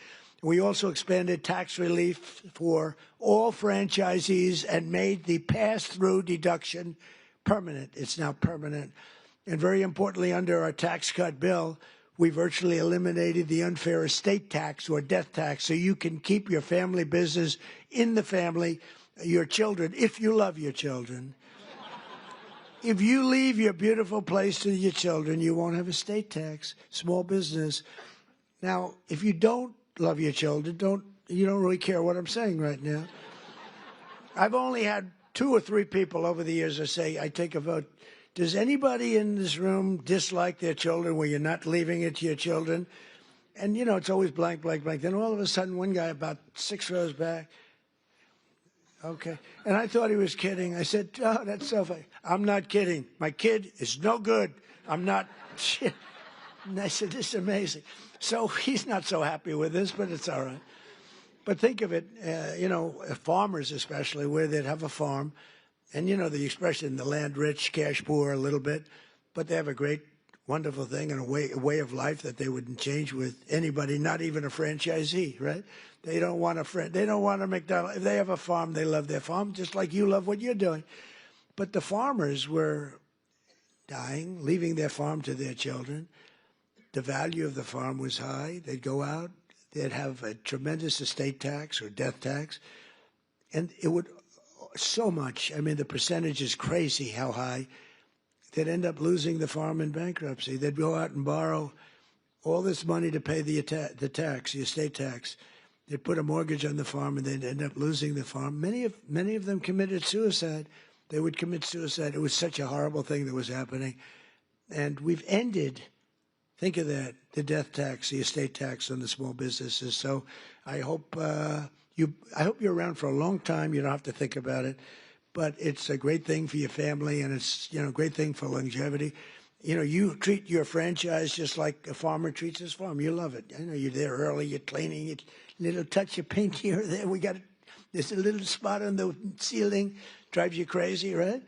We also expanded tax relief for all franchisees and made the pass-through deduction permanent. It's now permanent. And very importantly, under our tax cut bill, we virtually eliminated the unfair estate tax or death tax, so you can keep your family business in the family, your children, if you love your children. If you leave your beautiful place to your children, you won't have estate tax, small business. Now, if you don't love your children, you don't really care what I'm saying right now. I've only had 2 or 3 people over the years that say, I take a vote. Does anybody in this room dislike their children where you're not leaving it to your children? And, you know, it's always blank, blank, blank. Then all of a sudden, one guy about 6 rows back, okay. And I thought he was kidding. I said, oh, that's so funny. I'm not kidding. My kid is no good. I'm not. And I said, this is amazing. So he's not so happy with this, but it's all right. But think of it, you know, farmers especially, where they'd have a farm. And, you know, the expression, the land rich, cash poor a little bit. But they have a great, wonderful thing and a way of life that they wouldn't change with anybody, not even a franchisee, right? They don't want they don't want a McDonald's. If they have a farm, they love their farm, just like you love what you're doing. But the farmers were dying, leaving their farm to their children. The value of the farm was high. They'd go out. They'd have a tremendous estate tax or death tax. And it would so much. I mean, the percentage is crazy how high. They'd end up losing the farm in bankruptcy. They'd go out and borrow all this money to pay the tax, the estate tax. They'd put a mortgage on the farm, and they'd end up losing the farm. Many of them committed suicide. They would commit suicide. It was such a horrible thing that was happening. And we've ended, think of that, the death tax, the estate tax on the small businesses. So I hope you're around for a long time. You don't have to think about it. But it's a great thing for your family, and it's, you know, a great thing for longevity. You know, you treat your franchise just like a farmer treats his farm. You love it. I know you're there early, you're cleaning it, little touch of paint here or there. There's a little spot on the ceiling, drives you crazy, right?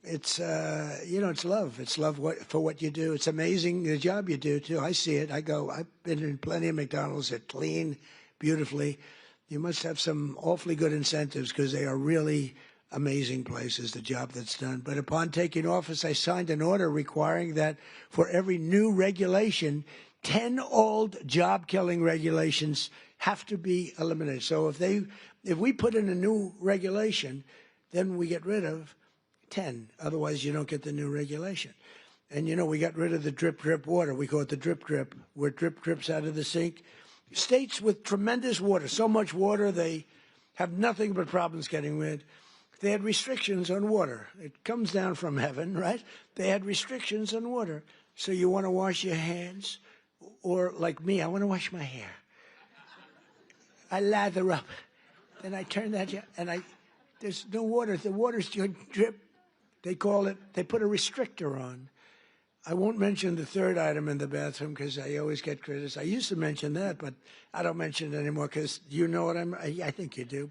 It's, you know, it's love. It's love for what you do. It's amazing the job you do, too. I see it. I've been in plenty of McDonald's that clean beautifully. You must have some awfully good incentives because they are really amazing places, the job that's done. But upon taking office, I signed an order requiring that for every new regulation, 10 old job-killing regulations have to be eliminated. So if we put in a new regulation, then we get rid of 10. Otherwise, you don't get the new regulation. And, you know, we got rid of the drip, drip water. We call it the drip, drip, where drip drips out of the sink. States with tremendous water, so much water, they have nothing but problems getting rid. They had restrictions on water. It comes down from heaven, right? They had restrictions on water. So you want to wash your hands, or like me, I want to wash my hair. I lather up, then I turn that, and there's no water. The water's drip. They put a restrictor on. I won't mention the third item in the bathroom because I always get criticized. I used to mention that, but I don't mention it anymore because you know what I think you do.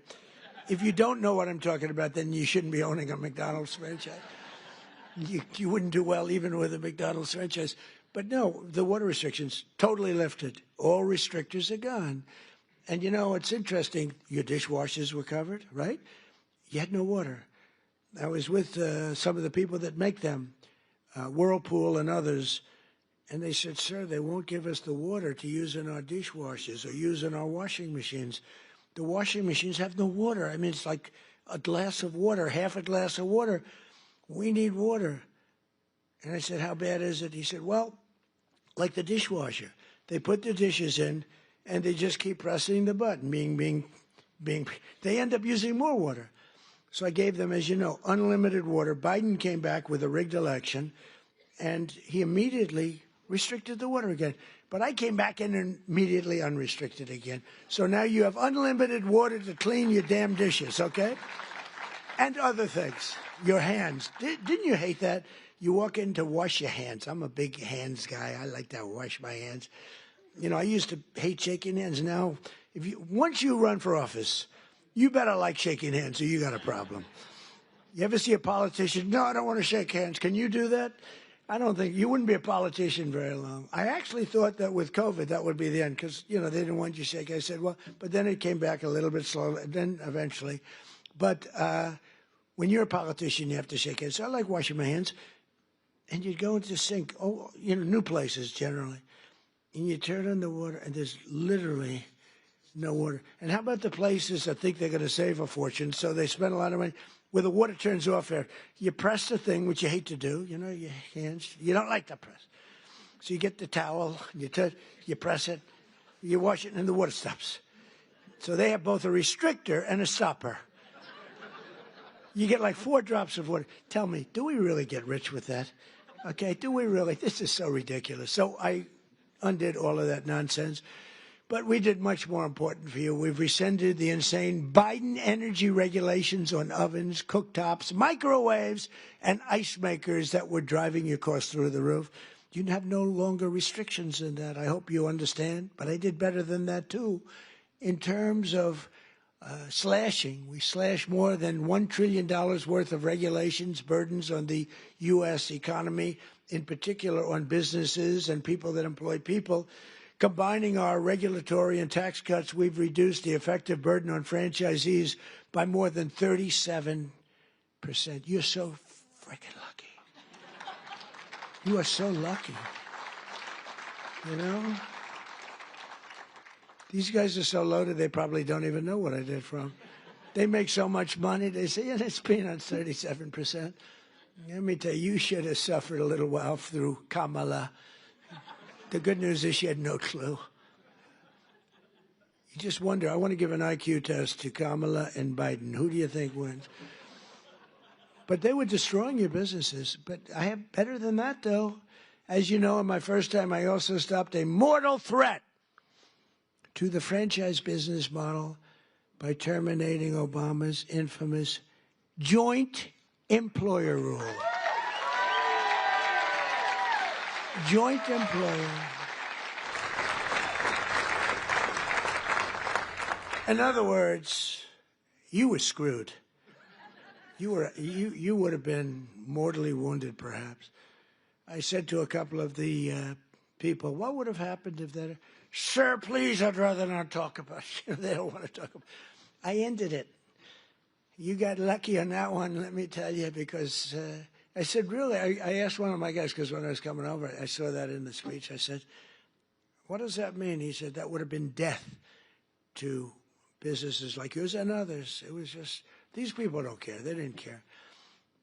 If you don't know what I'm talking about, then you shouldn't be owning a McDonald's franchise. You wouldn't do well even with a McDonald's franchise. But no, the water restrictions totally lifted. All restrictors are gone. And, you know, it's interesting. Your dishwashers were covered, right? You had no water. I was with some of the people that make them, Whirlpool and others, and they said, sir, they won't give us the water to use in our dishwashers or use in our washing machines. The washing machines have no water. I mean, it's like a glass of water, half a glass of water. We need water. And I said, how bad is it? He said, well, like the dishwasher. They put the dishes in, and they just keep pressing the button, bing. They end up using more water. So I gave them, as you know, unlimited water. Biden came back with a rigged election, and he immediately restricted the water again. But I came back in and immediately unrestricted again. So now you have unlimited water to clean your damn dishes, okay? And other things. Your hands. Didn't you hate that? You walk in to wash your hands. I'm a big hands guy. I like to wash my hands. You know, I used to hate shaking hands. Now, once you run for office, you better like shaking hands or you got a problem. You ever see a politician? No, I don't want to shake hands. Can you do that? I don't think you wouldn't be a politician very long. I actually thought that with COVID, that would be the end because, you know, they didn't want you to shake. I said, well, but then it came back a little bit slowly, then eventually. But when you're a politician, you have to shake hands. So I like washing my hands. And you'd go into the sink, new places generally, and you turn on the water, and there's literally no water. And how about the places that think they're going to save a fortune, so they spend a lot of money, where the water turns off there. You press the thing, which you hate to do, you know, your hands, you don't like to press. So you get the towel, you press it, you wash it, and the water stops. So they have both a restrictor and a stopper. You get like 4 drops of water. Tell me, do we really get rich with that? Okay, do we really? This is so ridiculous. So I undid all of that nonsense. But we did much more important for you. We've rescinded the insane Biden energy regulations on ovens, cooktops, microwaves, and ice makers that were driving your costs through the roof. You have no longer restrictions in that. I hope you understand. But I did better than that, too. In terms of slashing, we slashed more than $1 trillion worth of regulations, burdens on the U.S. economy, in particular on businesses and people that employ people. Combining our regulatory and tax cuts, we've reduced the effective burden on franchisees by more than 37%. You're so freaking lucky. You are so lucky. You know? These guys are so loaded, they probably don't even know what I did for them. They make so much money, they say, yeah, it's peanuts, 37%. Let me tell you, you should have suffered a little while through Kamala. The good news is she had no clue. You just wonder, I want to give an IQ test to Kamala and Biden. Who do you think wins? But they were destroying your businesses. But I have better than that, though. As you know, in my first time, I also stopped a mortal threat to the franchise business model by terminating Obama's infamous joint employer rule. Joint employer. In other words, you were screwed. You would have been mortally wounded, perhaps. I said to a couple of the people, what would have happened if that? Sir, please, I'd rather not talk about it. They don't want to talk about it. I ended it. You got lucky on that one, let me tell you, because I said, really, I asked one of my guys, because when I was coming over, I saw that in the speech. I said, what does that mean? He said, that would have been death to businesses like yours and others. It was just, these people don't care. They didn't care.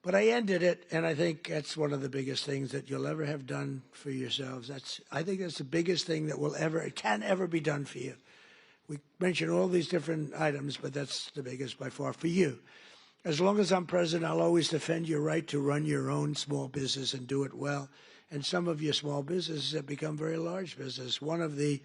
But I ended it, and I think that's one of the biggest things that you'll ever have done for yourselves. I think that's the biggest thing that can ever be done for you. We mentioned all these different items, but that's the biggest by far for you. As long as I'm president, I'll always defend your right to run your own small business and do it well. And some of your small businesses have become very large business. One of the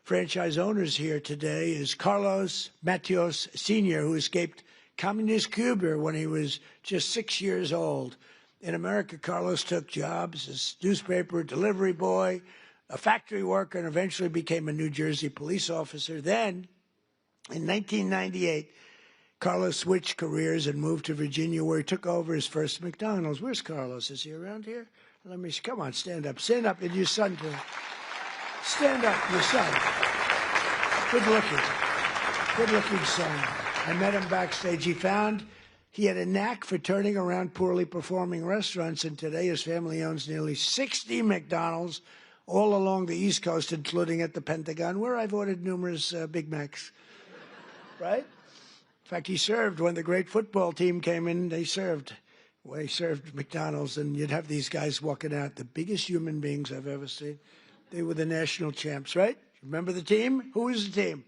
franchise owners here today is Carlos Matios Sr., who escaped communist Cuba when he was just 6 years old. In America, Carlos took jobs as newspaper delivery boy, a factory worker, and eventually became a New Jersey police officer. Then, in 1998, Carlos switched careers and moved to Virginia, where he took over his first McDonald's. Where's Carlos? Is he around here? Let me see. Come on, stand up. Stand up, and your son too. Stand up, your son. Good looking son. I met him backstage. He had a knack for turning around poorly performing restaurants, and today his family owns nearly 60 McDonald's all along the East Coast, including at the Pentagon, where I've ordered numerous Big Macs. Right? In fact, he served when the great football team came in. They served McDonald's, and you'd have these guys walking out, the biggest human beings I've ever seen. They were the national champs, right? Remember the team? Who was the team?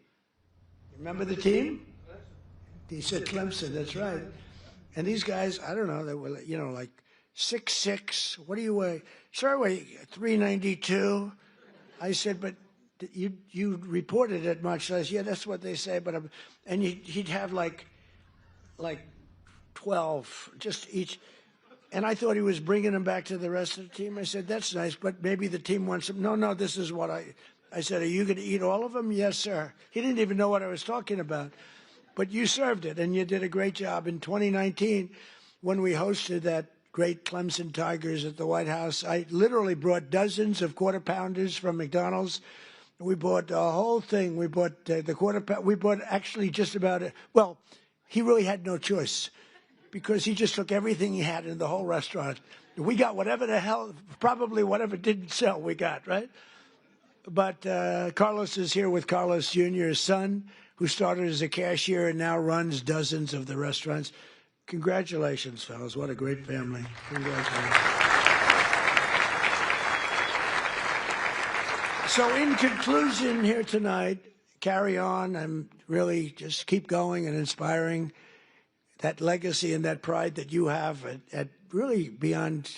Remember the team? He said Clemson, that's right. And these guys, I don't know, they were, like 6'6". What do you weigh? Sir, I weigh 392. I said, but you reported it much. I said, yeah, that's what they say. But and he'd have like 12, just each. And I thought he was bringing them back to the rest of the team. I said, that's nice, but maybe the team wants them. No, this is what I said, are you going to eat all of them? Yes, sir. He didn't even know what I was talking about. But you served it, and you did a great job. In 2019, when we hosted that great Clemson Tigers at the White House, I literally brought dozens of Quarter Pounders from McDonald's. We bought the whole thing. We bought the Quarter Pounder. We bought actually just about it. Well, he really had no choice because he just took everything he had in the whole restaurant. We got whatever the hell, probably whatever didn't sell, we got, right? But Carlos is here with Carlos Jr.'s son, who started as a cashier and now runs dozens of the restaurants. Congratulations, fellas. What a great family. Congratulations. So in conclusion here tonight, carry on and really just keep going and inspiring that legacy and that pride that you have at really beyond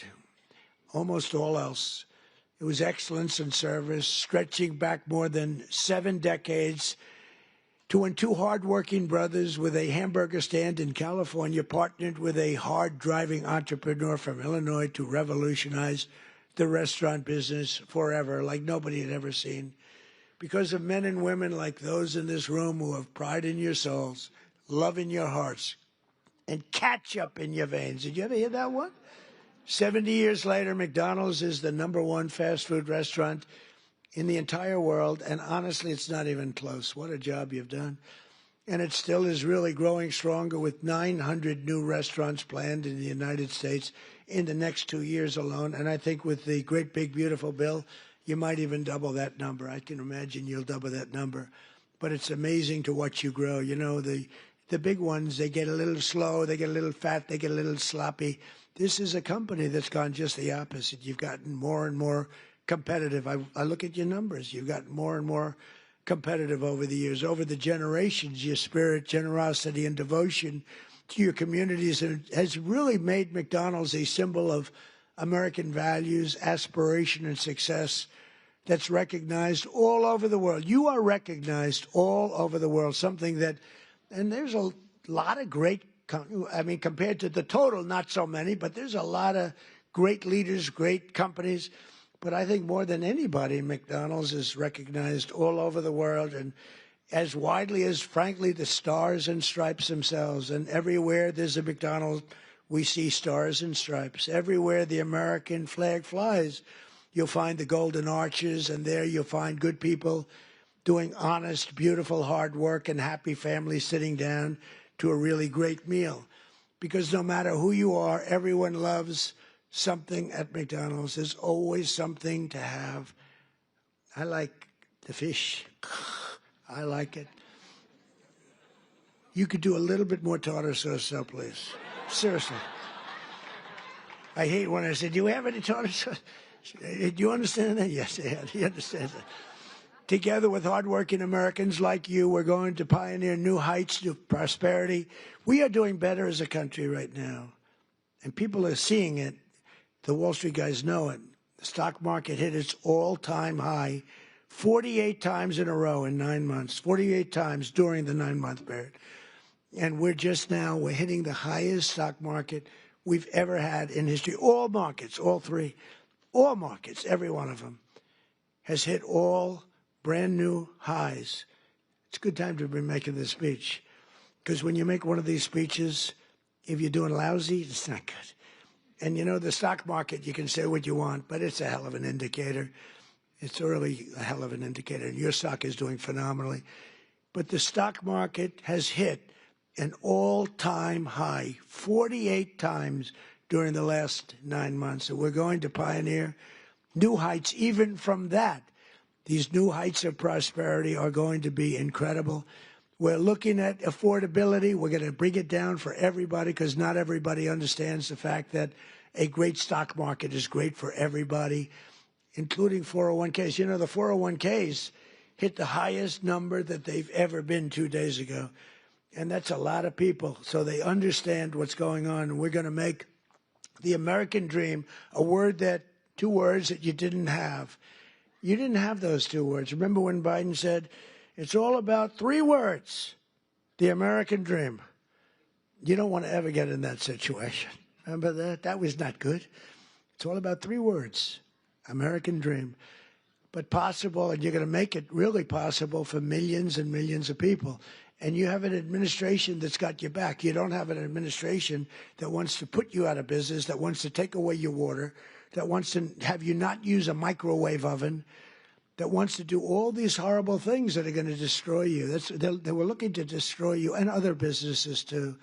almost all else. It was excellence in service, stretching back more than 7 decades to when 2 hardworking brothers with a hamburger stand in California partnered with a hard-driving entrepreneur from Illinois to revolutionize the restaurant business forever, like nobody had ever seen. Because of men and women like those in this room who have pride in your souls, love in your hearts, and ketchup in your veins. Did you ever hear that one? 70 years later, McDonald's is the #1 fast food restaurant in the entire world, and honestly, it's not even close. What a job you've done. And it still is really growing stronger with 900 new restaurants planned in the United States in the next 2 years alone. And I think with the great, big, beautiful bill, you might even double that number. I can imagine you'll double that number. But it's amazing to watch you grow. You know, the big ones, they get a little slow, they get a little fat, they get a little sloppy. This is a company that's gone just the opposite. You've gotten more and more competitive. I look at your numbers. You've gotten more and more competitive over the years, over the generations. Your spirit, generosity, and devotion to your communities has really made McDonald's a symbol of American values, aspiration, and success that's recognized all over the world. You are recognized all over the world, something that, and there's a lot of great, I mean, compared to the total, not so many, but there's a lot of great leaders, great companies. But I think more than anybody, McDonald's is recognized all over the world and as widely as, frankly, the stars and stripes themselves. And everywhere there's a McDonald's, we see stars and stripes. Everywhere the American flag flies, you'll find the golden arches, and there you'll find good people doing honest, beautiful, hard work, and happy families sitting down to a really great meal. Because no matter who you are, everyone loves something at McDonald's. There's always something to have. I like the fish. I like it. You could do a little bit more tartar sauce, though, please. Seriously. I hate when I say, do you have any tartar sauce? Do you understand that? Yes, he understands that. Together with hardworking Americans like you, we're going to pioneer new heights of prosperity. We are doing better as a country right now. And people are seeing it. The Wall Street guys know it. The stock market hit its all-time high 48 times in a row in 9 months, 48 times during the 9-month period. And we're hitting the highest stock market we've ever had in history. All markets, all 3, all markets, every one of them, has hit all brand new highs. It's a good time to be making this speech, because when you make one of these speeches, if you're doing lousy, it's not good. And, you know, the stock market, you can say what you want, but it's a hell of an indicator. It's really a hell of an indicator. And your stock is doing phenomenally. But the stock market has hit an all-time high 48 times during the last 9 months. So we're going to pioneer new heights even from that. These new heights of prosperity are going to be incredible. We're looking at affordability. We're going to bring it down for everybody because not everybody understands the fact that a great stock market is great for everybody, including 401ks. You know, the 401ks hit the highest number that they've ever been 2 days ago. And that's a lot of people. So they understand what's going on. And we're going to make the American dream a word that, 2 words that you didn't have. You didn't have those 2 words. Remember when Biden said, it's all about 3 words, the American dream. You don't want to ever get in that situation. Remember that? That was not good. It's all about 3 words, American dream. But possible, and you're going to make it really possible for millions and millions of people. And you have an administration that's got your back. You don't have an administration that wants to put you out of business, that wants to take away your water, that wants to have you not use a microwave oven, that wants to do all these horrible things that are going to destroy you. They were looking to destroy you and other businesses too.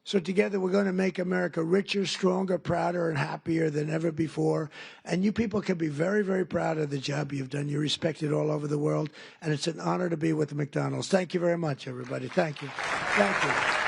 So together we're going to make America richer, stronger, prouder, and happier than ever before. And you people can be very, very proud of the job you've done. You're respected all over the world, and it's an honor to be with the McDonald's. Thank you very much, everybody. Thank you. Thank you.